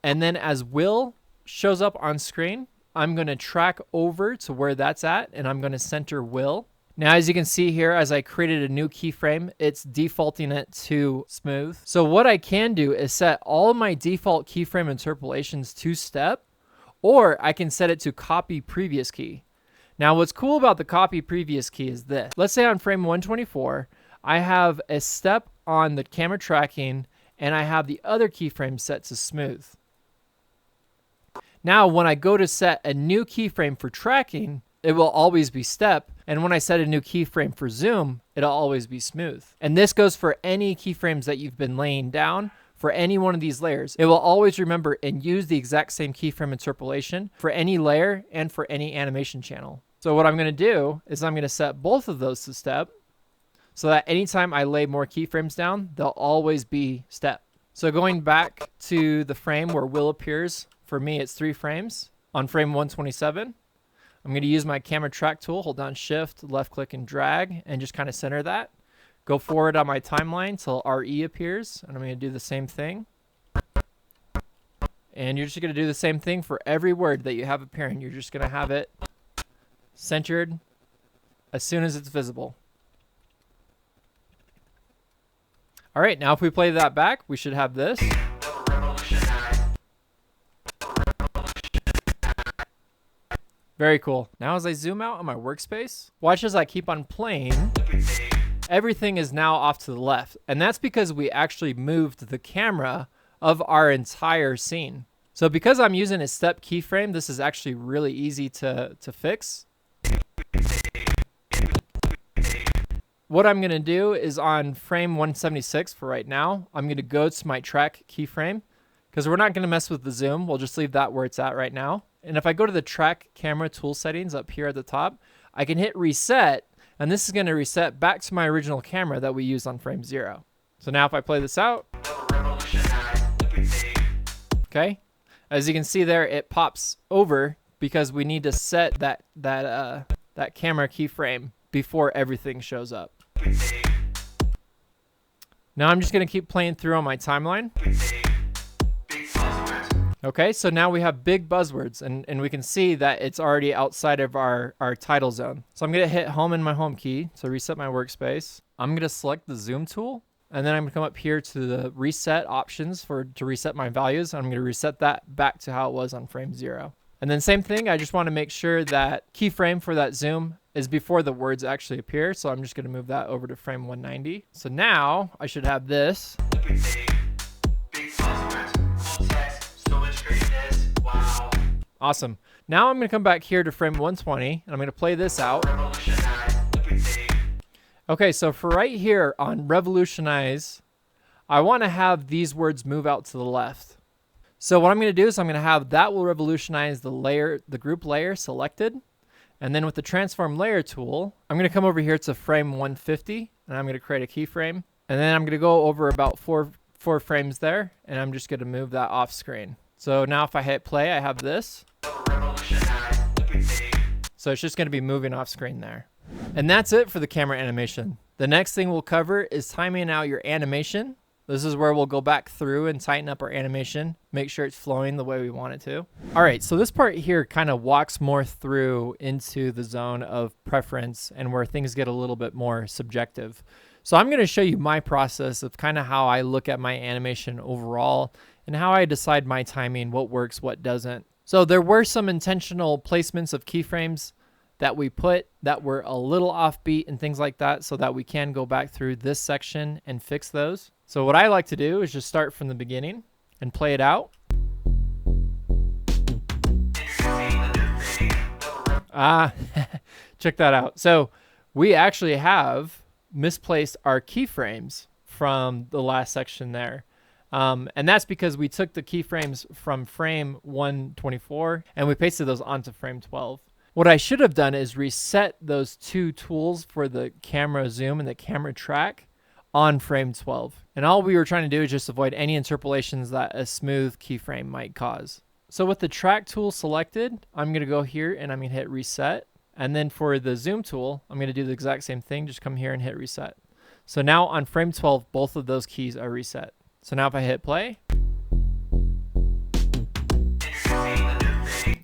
and then as Will shows up on screen, I'm going to track over to where that's at and I'm going to center Will. Now, as you can see here, as I created a new keyframe, it's defaulting it to smooth. So what I can do is set all of my default keyframe interpolations to step, or I can set it to copy previous key. Now, what's cool about the copy previous key is this. Let's say on frame 124, I have a step on the camera tracking, and I have the other keyframe set to smooth. Now, when I go to set a new keyframe for tracking, it will always be step. And when I set a new keyframe for zoom, it'll always be smooth. And this goes for any keyframes that you've been laying down for any one of these layers. It will always remember and use the exact same keyframe interpolation for any layer and for any animation channel. So what I'm going to do is I'm going to set both of those to step so that anytime I lay more keyframes down, they'll always be step. So going back to the frame where Will appears, for me it's 3 frames. On frame 127, I'm going to use my camera track tool, hold down shift, left click and drag, and just kind of center that. Go forward on my timeline till RE appears, and I'm going to do the same thing. And you're just going to do the same thing for every word that you have appearing. You're just going to have it centered as soon as it's visible. All right, now if we play that back, we should have this. Very cool. Now as I zoom out on my workspace, watch as I keep on playing, everything is now off to the left. And that's because we actually moved the camera of our entire scene. So because I'm using a step keyframe, this is actually really easy to fix. What I'm going to do is on frame 176 for right now, I'm going to go to my track keyframe because we're not going to mess with the zoom. We'll just leave that where it's at right now. And if I go to the track camera tool settings up here at the top, I can hit reset, and this is going to reset back to my original camera that we used on frame 0. So now if I play this out, okay, as you can see there, it pops over because we need to set that camera keyframe before everything shows up. Now I'm just going to keep playing through on my timeline. Okay, so now we have big buzzwords, and we can see that it's already outside of our title zone. So I'm going to hit home in my home key to reset my workspace. I'm going to select the zoom tool, and then I'm going to come up here to the reset options to reset my values. I'm going to reset that back to how it was on frame 0. And then same thing, I just want to make sure that keyframe for that zoom is before the words actually appear. So I'm just going to move that over to frame 190. So now I should have this. Awesome. Now I'm going to come back here to frame 120 and I'm going to play this out. Okay, so for right here on revolutionize, I want to have these words move out to the left. So what I'm going to do is I'm going to have that will revolutionize the group layer selected. And then with the transform layer tool, I'm going to come over here to frame 150 and I'm going to create a keyframe. And then I'm going to go over about four frames there, and I'm just going to move that off screen. So now if I hit play, I have this. So it's just going to be moving off screen there. And that's it for the camera animation. The next thing we'll cover is timing out your animation. This is where we'll go back through and tighten up our animation, make sure it's flowing the way we want it to. All right, so this part here kind of walks more through into the zone of preference and where things get a little bit more subjective. So I'm going to show you my process of kind of how I look at my animation overall and how I decide my timing, what works, what doesn't. So there were some intentional placements of keyframes that we put that were a little offbeat and things like that so that we can go back through this section and fix those. So what I like to do is just start from the beginning and play it out. Check that out. So we actually have misplaced our keyframes from the last section there. And that's because we took the keyframes from frame 124 and we pasted those onto frame 12. What I should have done is reset those two tools for the camera zoom and the camera track on frame 12. And all we were trying to do is just avoid any interpolations that a smooth keyframe might cause. So with the track tool selected, I'm going to go here and I'm going to hit reset. And then for the zoom tool, I'm going to do the exact same thing. Just come here and hit reset. So now on frame 12, both of those keys are reset. So now if I hit play.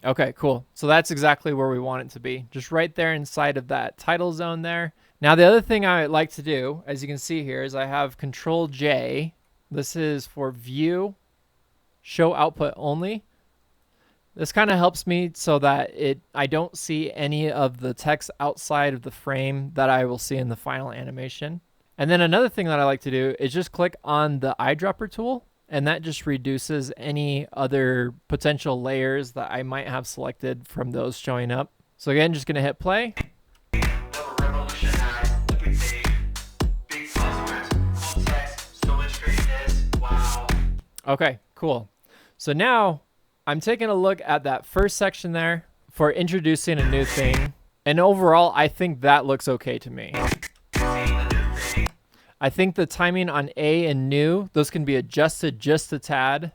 Okay, cool. So that's exactly where we want it to be. Just right there inside of that title zone there. Now the other thing I like to do, as you can see here, is I have Control J. This is for view, show output only. This kind of helps me so that I don't see any of the text outside of the frame that I will see in the final animation. And then another thing that I like to do is just click on the eyedropper tool, and that just reduces any other potential layers that I might have selected from those showing up. So again, just gonna hit play. Okay, cool. So now I'm taking a look at that first section there for introducing a new thing. And overall, I think that looks okay to me. I think the timing on A and new, those can be adjusted just a tad.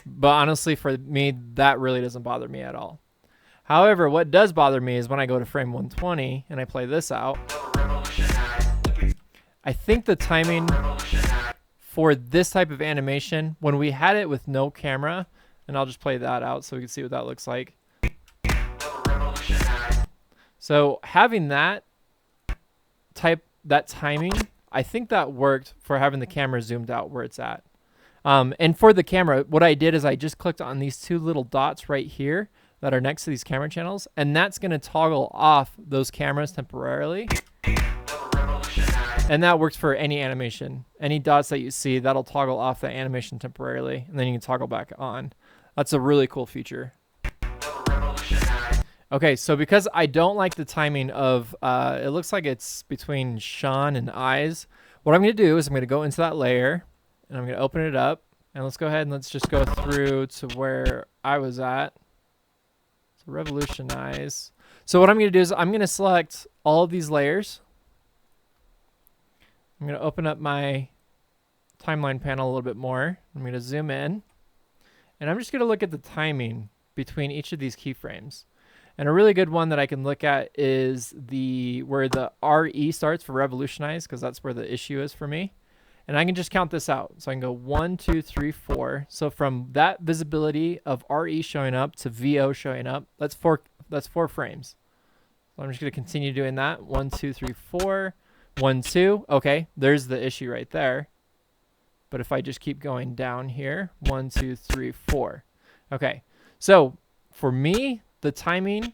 But honestly, for me, that really doesn't bother me at all. However, what does bother me is when I go to frame 120 and I play this out. I think the timing for this type of animation, when we had it with no camera, and I'll just play that out so we can see what that looks like. So having that timing, I think that worked for having the camera zoomed out where it's at. And for the camera, what I did is I just clicked on these two little dots right here that are next to these camera channels, and that's going to toggle off those cameras temporarily. And that works for any animation. Any dots that you see, that'll toggle off that animation temporarily, and then you can toggle back on. That's a really cool feature. Okay, so because I don't like the timing of, it looks like it's between Sean and eyes, what I'm going to do is I'm going to go into that layer, and I'm going to open it up, and let's go ahead and let's just go through to where I was at. So revolutionize. So what I'm going to do is I'm going to select all of these layers. I'm going to open up my timeline panel a little bit more. I'm going to zoom in, and I'm just going to look at the timing between each of these keyframes. And a really good one that I can look at is where the RE starts for revolutionize, because that's where the issue is for me. And I can just count this out. So I can go 1, 2, 3, 4. So from that visibility of RE showing up to VO showing up, that's four frames. So I'm just going to continue doing that. 1, 2, 3, 4. 1, 2. Okay, there's the issue right there. But if I just keep going down here, 1, 2, 3, 4. Okay, so for me, the timing,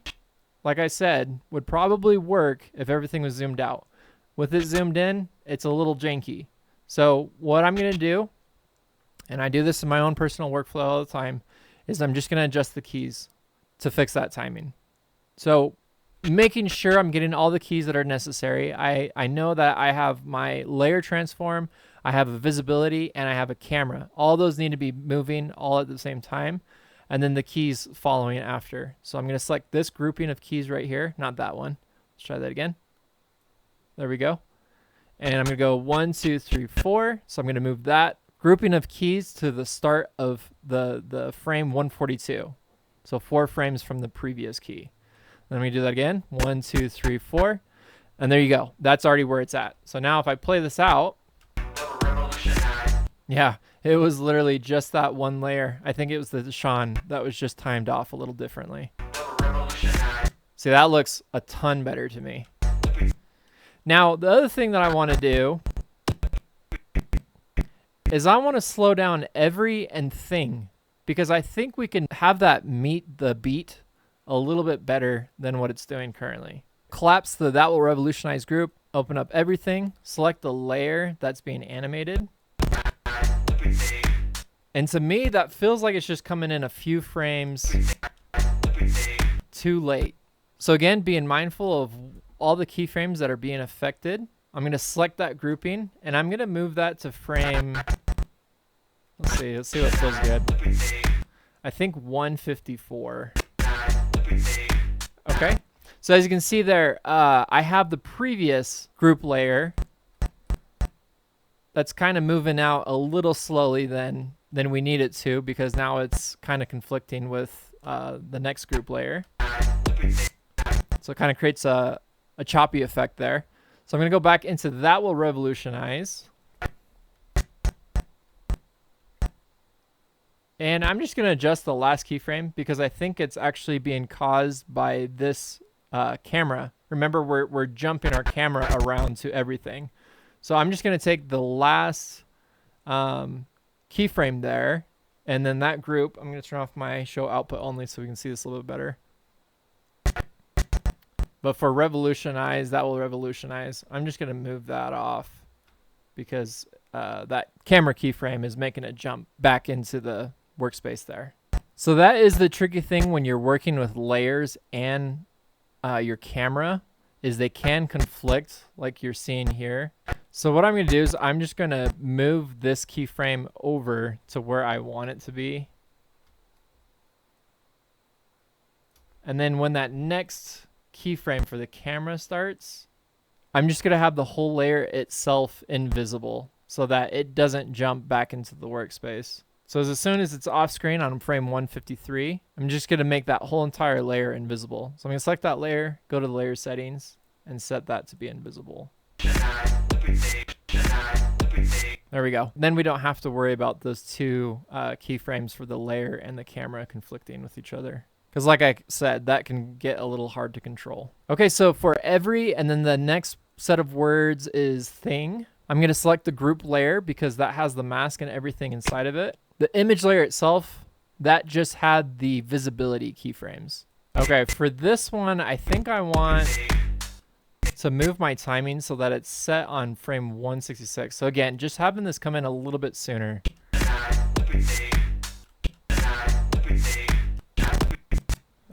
like I said, would probably work if everything was zoomed out. With it zoomed in, it's a little janky. So what I'm going to do, and I do this in my own personal workflow all the time, is I'm just going to adjust the keys to fix that timing. So making sure I'm getting all the keys that are necessary. I know that I have my layer transform, I have a visibility, and I have a camera. All those need to be moving all at the same time, and then the keys following after. So I'm going to select this grouping of keys right here, not that one. Let's try that again. There we go. And I'm going to go 1, 2, 3, 4. So I'm going to move that grouping of keys to the start of the frame 142. So 4 frames from the previous key. Then we do that again. 1, 2, 3, 4. And there you go. That's already where it's at. So now if I play this out, yeah, it was literally just that one layer. I think it was the Sean that was just timed off a little differently. See, that looks a ton better to me. Now, the other thing that I want to do is I want to slow down every and thing, because I think we can have that meet the beat a little bit better than what it's doing currently. Collapse the That Will Revolutionize group, open up everything, select the layer that's being animated. And to me, that feels like it's just coming in a few frames too late. So again, being mindful of all the keyframes that are being affected, I'm going to select that grouping, and I'm going to move that to frame, let's see what feels good. I think 154. Okay, so as you can see there, I have the previous group layer that's kind of moving out a little slowly than we need it to, because now it's kind of conflicting with the next group layer. So it kind of creates a choppy effect there. So I'm going to go back into That Will Revolutionize. And I'm just going to adjust the last keyframe, because I think it's actually being caused by this camera. Remember, we're jumping our camera around to everything. So I'm just going to take the last keyframe there, and then that group, I'm going to turn off my show output only so we can see this a little bit better. But for revolutionize, That Will Revolutionize, I'm just going to move that off, because that camera keyframe is making it jump back into the workspace there. So that is the tricky thing when you're working with layers and your camera, is they can conflict like you're seeing here. So what I'm going to do is I'm just going to move this keyframe over to where I want it to be. And then when that next keyframe for the camera starts, I'm just going to have the whole layer itself invisible so that it doesn't jump back into the workspace. So as soon as it's off screen on frame 153, I'm just going to make that whole entire layer invisible. So I'm going to select that layer, go to the layer settings, and set that to be invisible. There we go. Then we don't have to worry about those two keyframes for the layer and the camera conflicting with each other. Because like I said, that can get a little hard to control. Okay, so for every, and then the next set of words is thing. I'm going to select the group layer because that has the mask and everything inside of it. The image layer itself, that just had the visibility keyframes. Okay, for this one, I think I want to move my timing so that it's set on frame 166. So again, just having this come in a little bit sooner.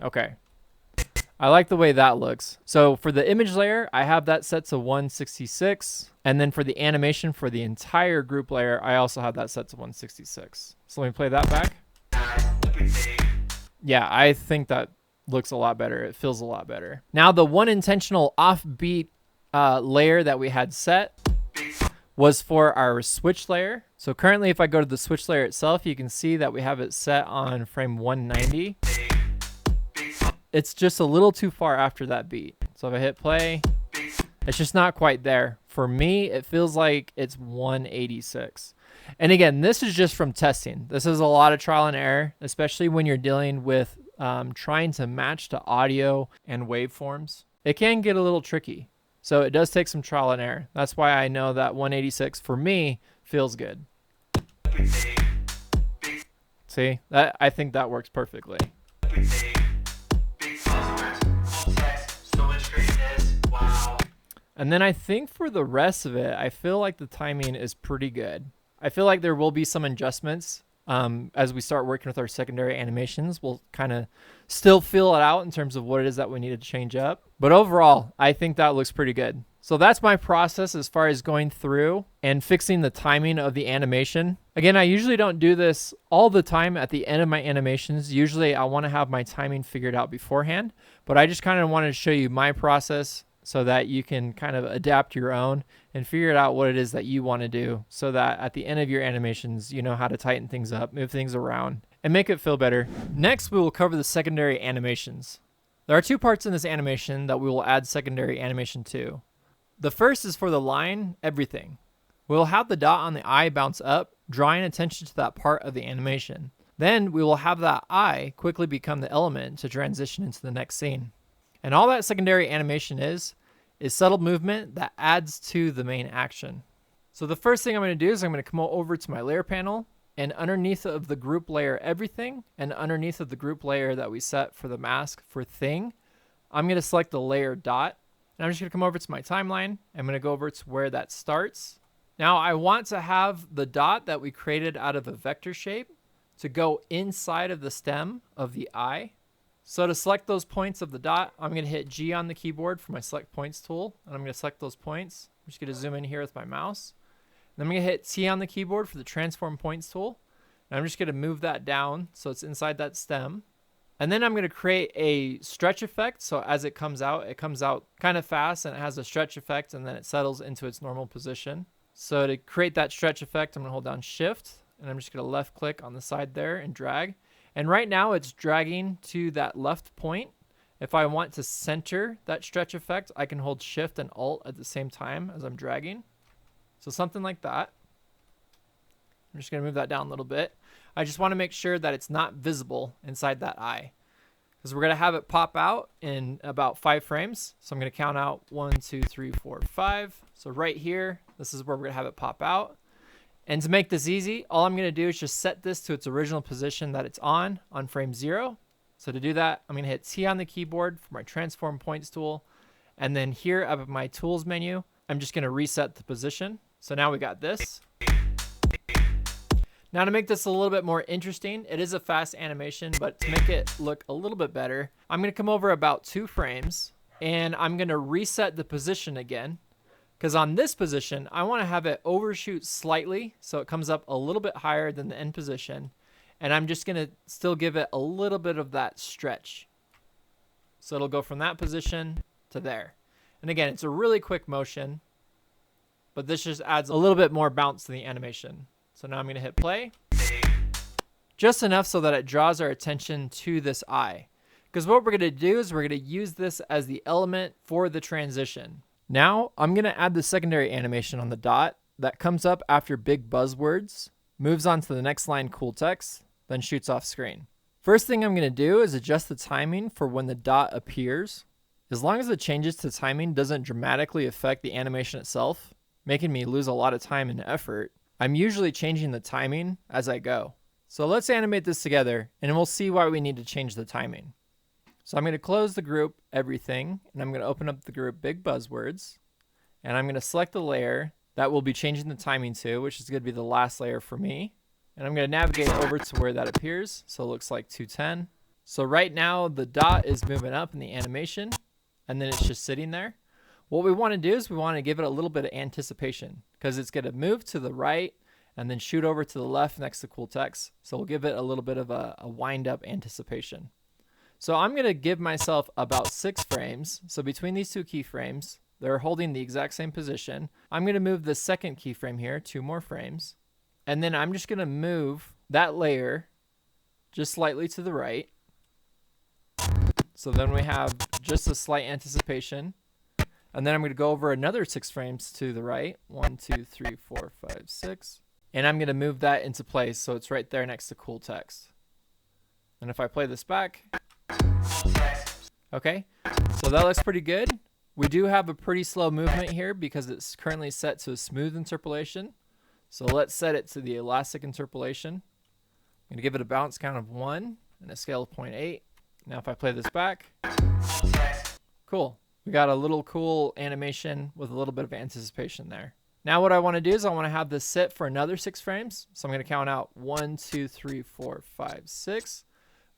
Okay. I like the way that looks. So for the image layer, I have that set to 166. And then for the animation for the entire group layer, I also have that set to 166. So let me play that back. Yeah, I think that looks a lot better. It feels a lot better. Now the one intentional offbeat layer that we had set was for our switch layer. So currently if I go to the switch layer itself, you can see that we have it set on frame 190. It's just a little too far after that beat. So if I hit play, it's just not quite there. For me, it feels like it's 186. And again, this is just from testing. This is a lot of trial and error, especially when you're dealing with trying to match to audio and waveforms. It can get a little tricky. So it does take some trial and error. That's why I know that 186 for me feels good. See, I think that works perfectly. And then I think for the rest of it, I feel like the timing is pretty good. I feel like there will be some adjustments as we start working with our secondary animations. We'll kind of still feel it out in terms of what it is that we need to change up. But overall, I think that looks pretty good. So that's my process as far as going through and fixing the timing of the animation. Again, I usually don't do this all the time at the end of my animations. Usually I want to have my timing figured out beforehand, but I just kind of wanted to show you my process so that you can kind of adapt your own and figure out what it is that you want to do so that at the end of your animations, you know how to tighten things up, move things around, and make it feel better. Next, we will cover the secondary animations. There are two parts in this animation that we will add secondary animation to. The first is for the line, everything. We'll have the dot on the eye bounce up, drawing attention to that part of the animation. Then we will have that eye quickly become the element to transition into the next scene. And all that secondary animation is subtle movement that adds to the main action. So the first thing I'm going to do is I'm going to come over to my layer panel, and underneath of the group layer everything, and underneath of the group layer that we set for the mask for thing, I'm going to select the layer dot, and I'm just going to come over to my timeline. I'm going to go over to where that starts. Now I want to have the dot that we created out of a vector shape to go inside of the stem of the eye. So to select those points of the dot, I'm going to hit G on the keyboard for my select points tool, and I'm going to select those points. I'm just going to zoom in here with my mouse. Then I'm going to hit T on the keyboard for the transform points tool, and I'm just going to move that down so it's inside that stem. And then I'm going to create a stretch effect. So as it comes out kind of fast, and it has a stretch effect, and then it settles into its normal position. So to create that stretch effect, I'm going to hold down Shift, and I'm just going to left click on the side there and drag. And right now it's dragging to that left point. If I want to center that stretch effect, I can hold Shift and Alt at the same time as I'm dragging. So something like that. I'm just going to move that down a little bit. I just want to make sure that it's not visible inside that eye, because we're going to have it pop out in about 5 frames. So I'm going to count out 1, 2, 3, 4, 5. So right here, this is where we're going to have it pop out. And to make this easy, all I'm going to do is just set this to its original position that it's on frame 0. So to do that, I'm going to hit T on the keyboard for my transform points tool. And then here up at my tools menu, I'm just going to reset the position. So now we got this. Now to make this a little bit more interesting, it is a fast animation, but to make it look a little bit better, I'm going to come over about 2 frames and I'm going to reset the position again. Because on this position, I want to have it overshoot slightly so it comes up a little bit higher than the end position. And I'm just going to still give it a little bit of that stretch. So it'll go from that position to there. And again, it's a really quick motion, but this just adds a little bit more bounce to the animation. So now I'm going to hit play. Just enough so that it draws our attention to this eye. Because what we're going to do is we're going to use this as the element for the transition. Now I'm going to add the secondary animation on the dot that comes up after big buzzwords, moves on to the next line cool text, then shoots off screen. First thing I'm going to do is adjust the timing for when the dot appears. As long as the changes to timing doesn't dramatically affect the animation itself, making me lose a lot of time and effort, I'm usually changing the timing as I go. So let's animate this together and we'll see why we need to change the timing. So I'm going to close the group everything, and I'm going to open up the group big buzzwords, and I'm going to select the layer that we'll be changing the timing to, which is going to be the last layer for me. And I'm going to navigate over to where that appears. So it looks like 210. So right now the dot is moving up in the animation, and then it's just sitting there. What we want to do is we want to give it a little bit of anticipation, because it's going to move to the right and then shoot over to the left next to cool text. So we'll give it a little bit of a wind up anticipation. So I'm going to give myself about 6 frames. So between these two keyframes, they're holding the exact same position. I'm going to move the second keyframe here 2 more frames. And then I'm just going to move that layer just slightly to the right. So then we have just a slight anticipation. And then I'm going to go over another 6 frames to the right. 1, 2, 3, 4, 5, 6. And I'm going to move that into place so it's right there next to cool text. And if I play this back, okay, so that looks pretty good. We do have a pretty slow movement here because it's currently set to a smooth interpolation. So let's set it to the elastic interpolation. I'm going to give it a bounce count of 1 and a scale of 0.8. Now if I play this back, cool. We got a little cool animation with a little bit of anticipation there. Now what I want to do is I want to have this sit for another 6 frames. So I'm going to count out 1, 2, 3, 4, 5, 6.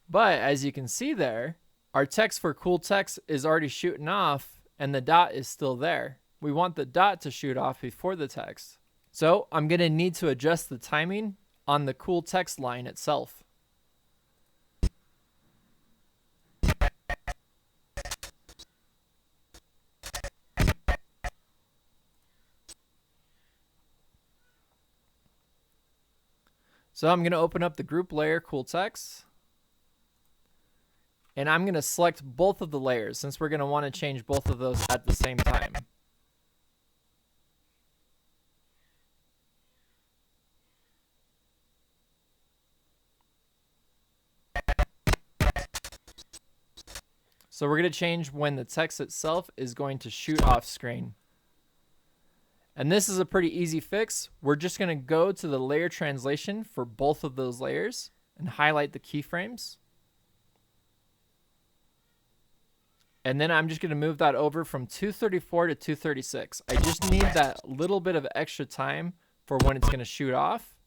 But as you can see there, our text for cool text is already shooting off and the dot is still there. We want the dot to shoot off before the text. So I'm going to need to adjust the timing on the cool text line itself. So I'm going to open up the group layer cool text. And I'm going to select both of the layers since we're going to want to change both of those at the same time. So we're going to change when the text itself is going to shoot off screen. And this is a pretty easy fix. We're just going to go to the layer translation for both of those layers and highlight the keyframes. And then I'm just going to move that over from 234 to 236. I just need that little bit of extra time for when it's going to shoot off.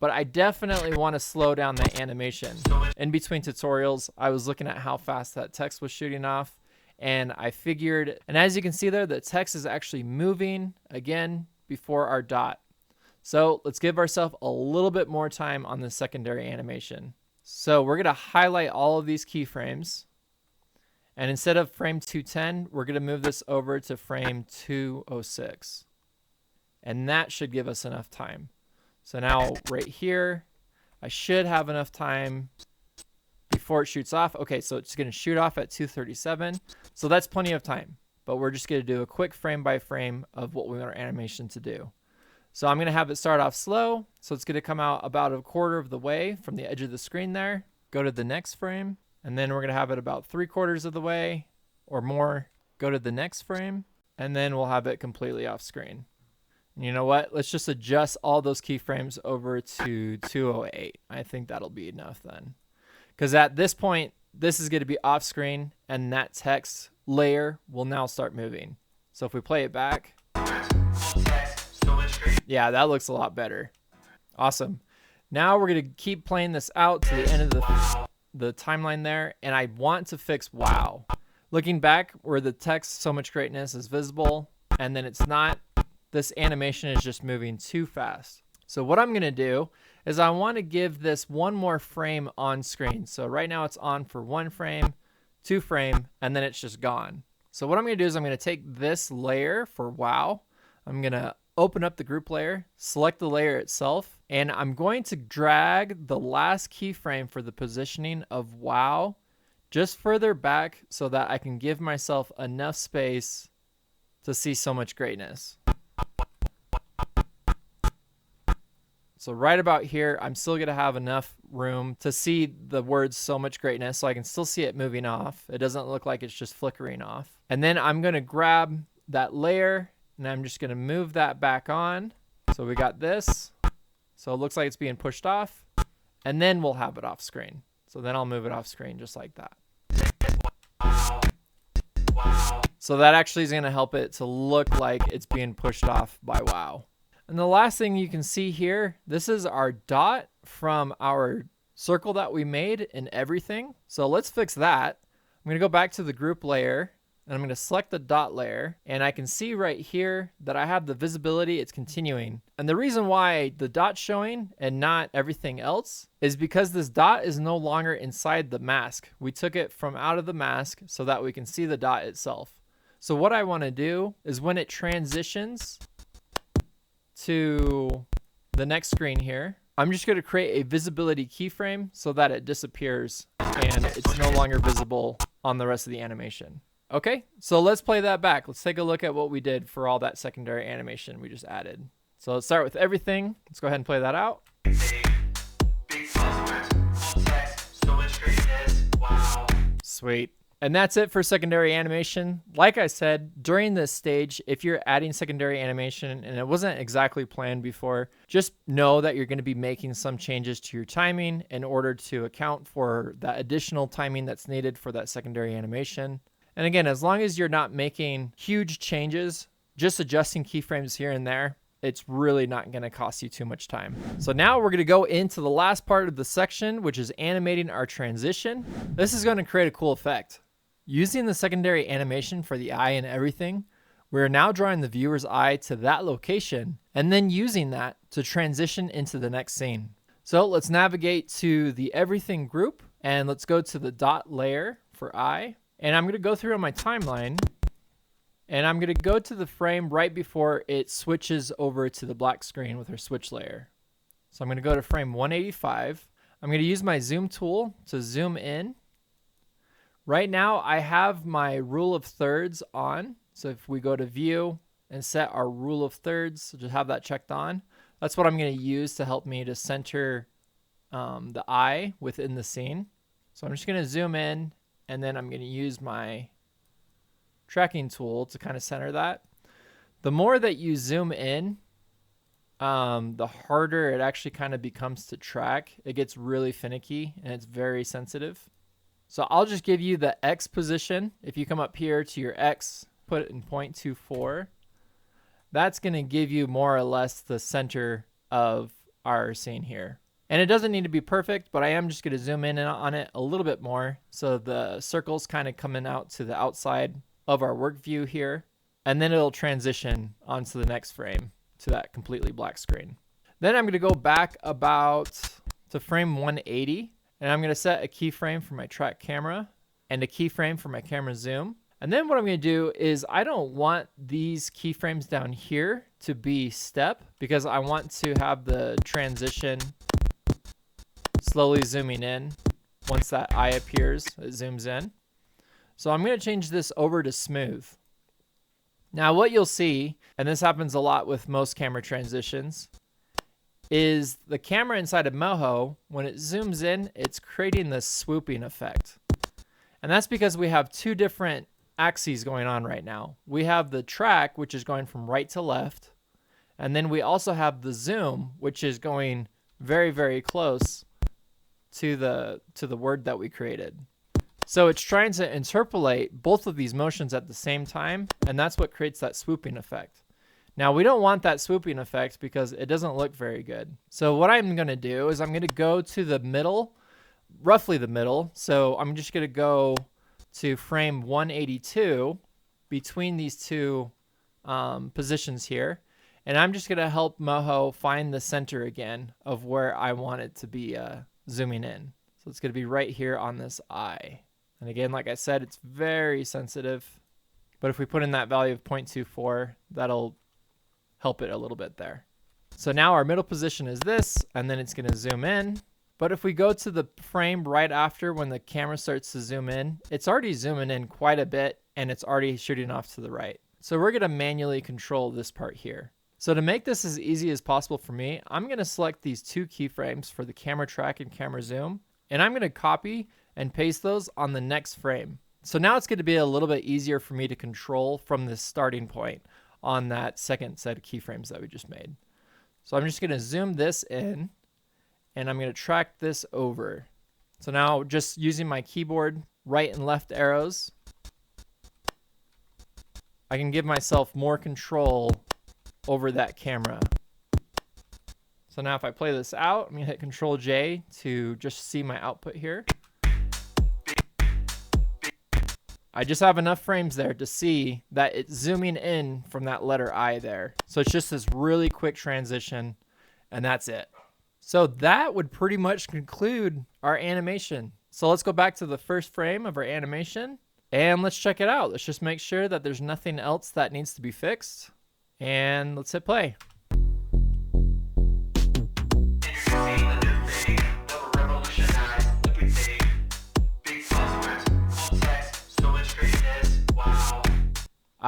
But I definitely want to slow down the animation. In between tutorials, I was looking at how fast that text was shooting off. And I figured, and as you can see there, the text is actually moving again before our dot. So let's give ourselves a little bit more time on the secondary animation. So we're going to highlight all of these keyframes. And instead of frame 210, we're going to move this over to frame 206. And that should give us enough time. So now right here, I should have enough time before it shoots off. Okay, so it's going to shoot off at 237. So that's plenty of time. But we're just going to do a quick frame by frame of what we want our animation to do. So I'm going to have it start off slow. So it's going to come out about a quarter of the way from the edge of the screen there. Go to the next frame. And then we're going to have it about 3/4 of the way or more. Go to the next frame. And then we'll have it completely off screen. And you know what? Let's just adjust all those keyframes over to 208. I think that'll be enough then. Because at this point, this is going to be off screen and that text layer will now start moving. So if we play it back, yeah, that looks a lot better. Awesome. Now we're going to keep playing this out to the end of the timeline there. And I want to fix wow. Looking back where the text so much greatness is visible and then it's not, this animation is just moving too fast. So what I'm going to do is I want to give this one more frame on screen. So right now it's on for 1 frame, 2 frame, and then it's just gone. So what I'm going to do is I'm going to take this layer for wow. I'm going to open up the group layer, select the layer itself, and I'm going to drag the last keyframe for the positioning of wow just further back so that I can give myself enough space to see so much greatness. So right about here, I'm still going to have enough room to see the words so much greatness, so I can still see it moving off. It doesn't look like it's just flickering off. And then I'm going to grab that layer and I'm just going to move that back on. So we got this. So it looks like it's being pushed off. And then we'll have it off screen. So then I'll move it off screen just like that. So that actually is going to help it to look like it's being pushed off by wow. And the last thing you can see here, this is our dot from our circle that we made in everything. So let's fix that. I'm going to go back to the group layer and I'm going to select the dot layer, and I can see right here that I have the visibility, it's continuing. And the reason why the dot's showing and not everything else is because this dot is no longer inside the mask. We took it from out of the mask so that we can see the dot itself. So what I want to do is when it transitions to the next screen here, I'm just going to create a visibility keyframe so that it disappears and it's no longer visible on the rest of the animation. Okay, so let's play that back. Let's take a look at what we did for all that secondary animation we just added. So let's start with everything. Let's go ahead and play that out. Big buzzwords, full text, so much greatness. Wow. Sweet. And that's it for secondary animation. Like I said, during this stage, if you're adding secondary animation and it wasn't exactly planned before, just know that you're going to be making some changes to your timing in order to account for that additional timing that's needed for that secondary animation. And again, as long as you're not making huge changes, just adjusting keyframes here and there, it's really not going to cost you too much time. So now we're going to go into the last part of the section, which is animating our transition. This is going to create a cool effect. Using the secondary animation for the eye and everything, we're now drawing the viewer's eye to that location and then using that to transition into the next scene. So let's navigate to the everything group and let's go to the dot layer for eye. And I'm going to go through on my timeline and I'm going to go to the frame right before it switches over to the black screen with our switch layer. So I'm going to go to frame 185. I'm going to use my zoom tool to zoom in. Right now I have my rule of thirds on. So if we go to view and set our rule of thirds, so just have that checked on. That's what I'm going to use to help me to center the eye within the scene. So I'm just going to zoom in and then I'm going to use my tracking tool to kind of center that. The more that you zoom in, the harder it actually kind of becomes to track. It gets really finicky and it's very sensitive. So I'll just give you the X position. If you come up here to your X, put it in 0.24, that's going to give you more or less the center of our scene here. And it doesn't need to be perfect, but I am just going to zoom in on it a little bit more. So the circle's kind of coming out to the outside of our work view here. And then it'll transition onto the next frame to that completely black screen. Then I'm going to go back about to frame 180. And I'm going to set a keyframe for my track camera and a keyframe for my camera zoom. And then what I'm going to do is I don't want these keyframes down here to be step because I want to have the transition slowly zooming in. Once that eye appears, it zooms in. So I'm going to change this over to smooth. Now what you'll see, and this happens a lot with most camera transitions, is the camera inside of Moho, when it zooms in, it's creating this swooping effect. And that's because we have two different axes going on right now. We have the track, which is going from right to left, and then we also have the zoom, which is going very, very close to the word that we created. So it's trying to interpolate both of these motions at the same time, and that's what creates that swooping effect. Now we don't want that swooping effect because it doesn't look very good. So what I'm going to do is I'm going to go to the middle, roughly the middle. So I'm just going to go to frame 182 between these two positions here. And I'm just going to help Moho find the center again of where I want it to be zooming in. So it's going to be right here on this eye. And again, like I said, it's very sensitive. But if we put in that value of 0.24, that'll help it a little bit there. So now our middle position is this, and then it's going to zoom in. But if we go to the frame right after when the camera starts to zoom in, it's already zooming in quite a bit and it's already shooting off to the right. So we're going to manually control this part here. So to make this as easy as possible for me, I'm going to select these two keyframes for the camera track and camera zoom, and I'm going to copy and paste those on the next frame. So now it's going to be a little bit easier for me to control from this starting point on that second set of keyframes that we just made. So I'm just going to zoom this in and I'm going to track this over. So now just using my keyboard right and left arrows, I can give myself more control over that camera. So now if I play this out, I'm gonna hit Control J to just see my output here. I just have enough frames there to see that it's zooming in from that letter I there. So it's just this really quick transition, and that's it. So that would pretty much conclude our animation. So let's go back to the first frame of our animation and let's check it out. Let's just make sure that there's nothing else that needs to be fixed. And let's hit play.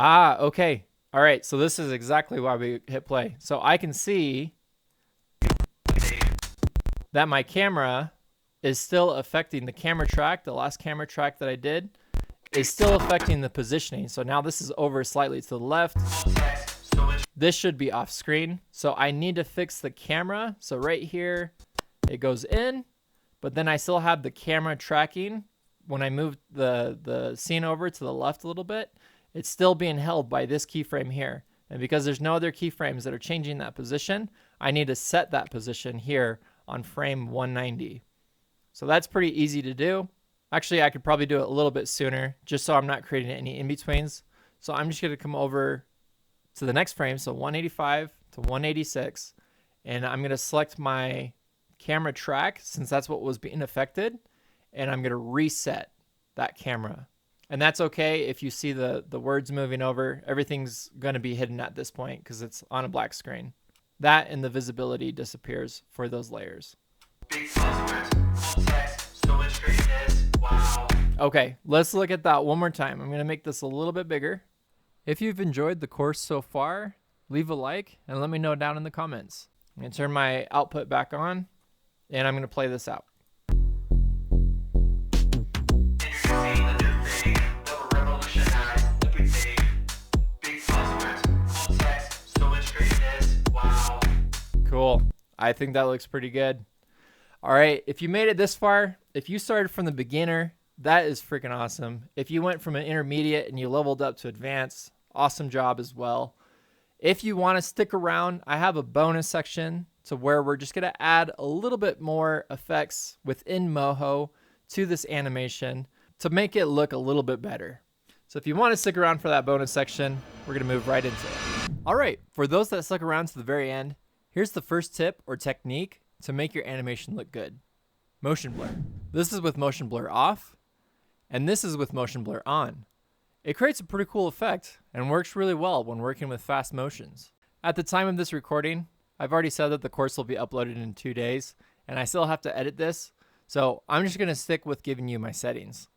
Ah, okay. All right, so this is exactly why we hit play. So I can see that my camera is still affecting the camera track. The last camera track that I did is still affecting the positioning. So now this is over slightly to the left. This should be off screen. So I need to fix the camera. So right here, it goes in, but then I still have the camera tracking. When I move the scene over to the left a little bit, it's still being held by this keyframe here. And because there's no other keyframes that are changing that position, I need to set that position here on frame 190. So that's pretty easy to do. Actually, I could probably do it a little bit sooner just so I'm not creating any in-betweens. So I'm just going to come over to the next frame, so 185 to 186, and I'm going to select my camera track since that's what was being affected, and I'm going to reset that camera. And that's okay if you see the words moving over. Everything's going to be hidden at this point because it's on a black screen. That and the visibility disappears for those layers. Okay, let's look at that one more time. I'm going to make this a little bit bigger. If you've enjoyed the course so far, leave a like and let me know down in the comments. I'm going to turn my output back on and I'm going to play this out. Cool. I think that looks pretty good. All right, if you made it this far, if you started from the beginner, that is freaking awesome. If you went from an intermediate and you leveled up to advanced, awesome job as well. If you want to stick around, I have a bonus section to where we're just going to add a little bit more effects within Moho to this animation to make it look a little bit better. So if you want to stick around for that bonus section, we're going to move right into it. All right, for those that stuck around to the very end, here's the first tip or technique to make your animation look good. Motion blur. This is with motion blur off, and this is with motion blur on. It creates a pretty cool effect and works really well when working with fast motions. At the time of this recording, I've already said that the course will be uploaded in 2 days, and I still have to edit this, so I'm just going to stick with giving you my settings.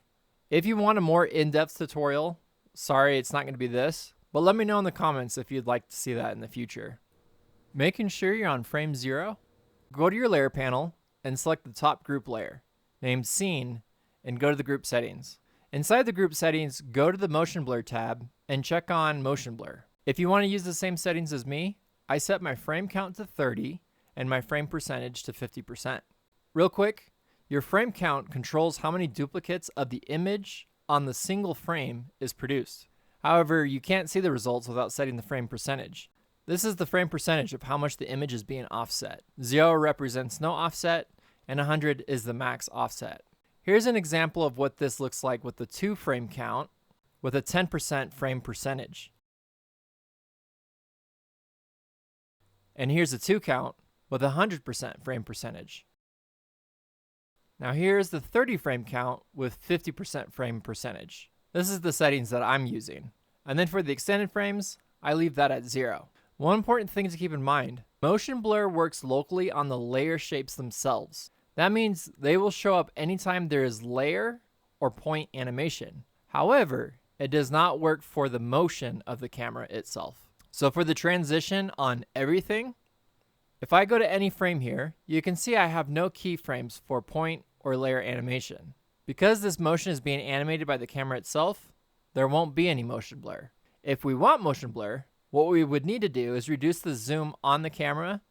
If you want a more in-depth tutorial, sorry it's not going to be this, but let me know in the comments if you'd like to see that in the future. Making sure you're on frame 0, go to your layer panel and select the top group layer, named Scene, and go to the group settings. Inside the group settings, go to the motion blur tab and check on motion blur. If you want to use the same settings as me, I set my frame count to 30 and my frame percentage to 50%. Real quick, your frame count controls how many duplicates of the image on the single frame is produced. However, you can't see the results without setting the frame percentage. This is the frame percentage of how much the image is being offset. 0 represents no offset, and 100 is the max offset. Here's an example of what this looks like with the 2 frame count with a 10% frame percentage. And here's a 2 count with a 100% frame percentage. Now here's the 30 frame count with 50% frame percentage. This is the settings that I'm using. And then for the extended frames, I leave that at 0. One important thing to keep in mind, motion blur works locally on the layer shapes themselves. That means they will show up anytime there is layer or point animation. However, it does not work for the motion of the camera itself. So for the transition on everything, if I go to any frame here, you can see I have no keyframes for point or layer animation. Because this motion is being animated by the camera itself, there won't be any motion blur. If we want motion blur, what we would need to do is reduce the zoom on the camera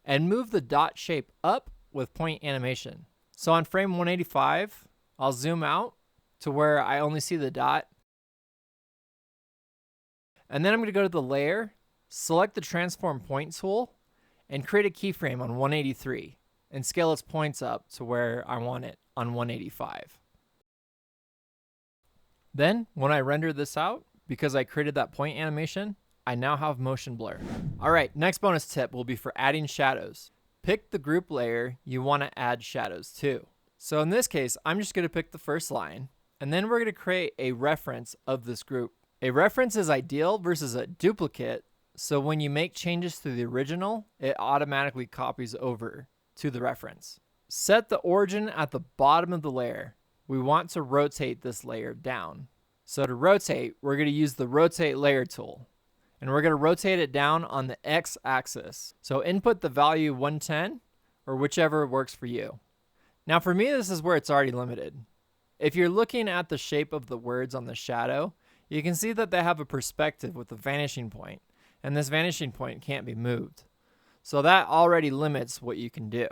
and move the dot shape up with point animation. So on frame 185, I'll zoom out to where I only see the dot. And then I'm going to go to the layer, select the transform point tool, and create a keyframe on 183 and scale its points up to where I want it on 185. Then when I render this out, because I created that point animation, I now have motion blur. All right, next bonus tip will be for adding shadows. Pick the group layer you want to add shadows to. So in this case, I'm just going to pick the first line, and then we're going to create a reference of this group. A reference is ideal versus a duplicate, so when you make changes to the original, it automatically copies over to the reference. Set the origin at the bottom of the layer. We want to rotate this layer down. So to rotate, we're going to use the rotate layer tool, and we're going to rotate it down on the X axis. So input the value 110 or whichever works for you. Now for me, this is where it's already limited. If you're looking at the shape of the words on the shadow, you can see that they have a perspective with a vanishing point, and this vanishing point can't be moved. So that already limits what you can do.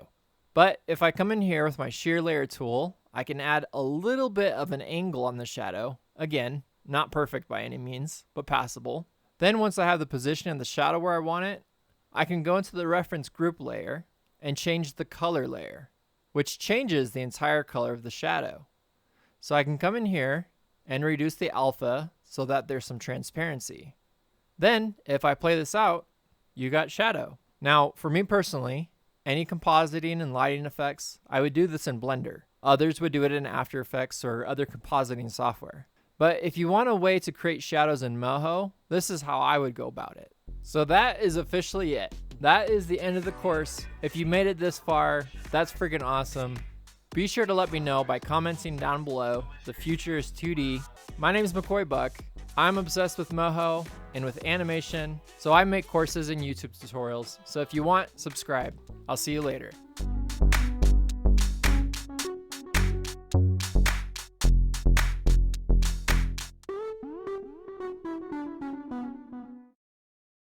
But if I come in here with my shear layer tool, I can add a little bit of an angle on the shadow. Again, not perfect by any means, but passable. Then once I have the position of the shadow where I want it, I can go into the reference group layer and change the color layer, which changes the entire color of the shadow. So I can come in here and reduce the alpha so that there's some transparency. Then if I play this out, you got shadow. Now for me personally, any compositing and lighting effects, I would do this in Blender. Others would do it in After Effects or other compositing software. But if you want a way to create shadows in Moho, this is how I would go about it. So that is officially it. That is the end of the course. If you made it this far, that's freaking awesome. Be sure to let me know by commenting down below. The future is 2D. My name is McCoy Buck. I'm obsessed with Moho and with animation, so I make courses and YouTube tutorials. So if you want, subscribe. I'll see you later.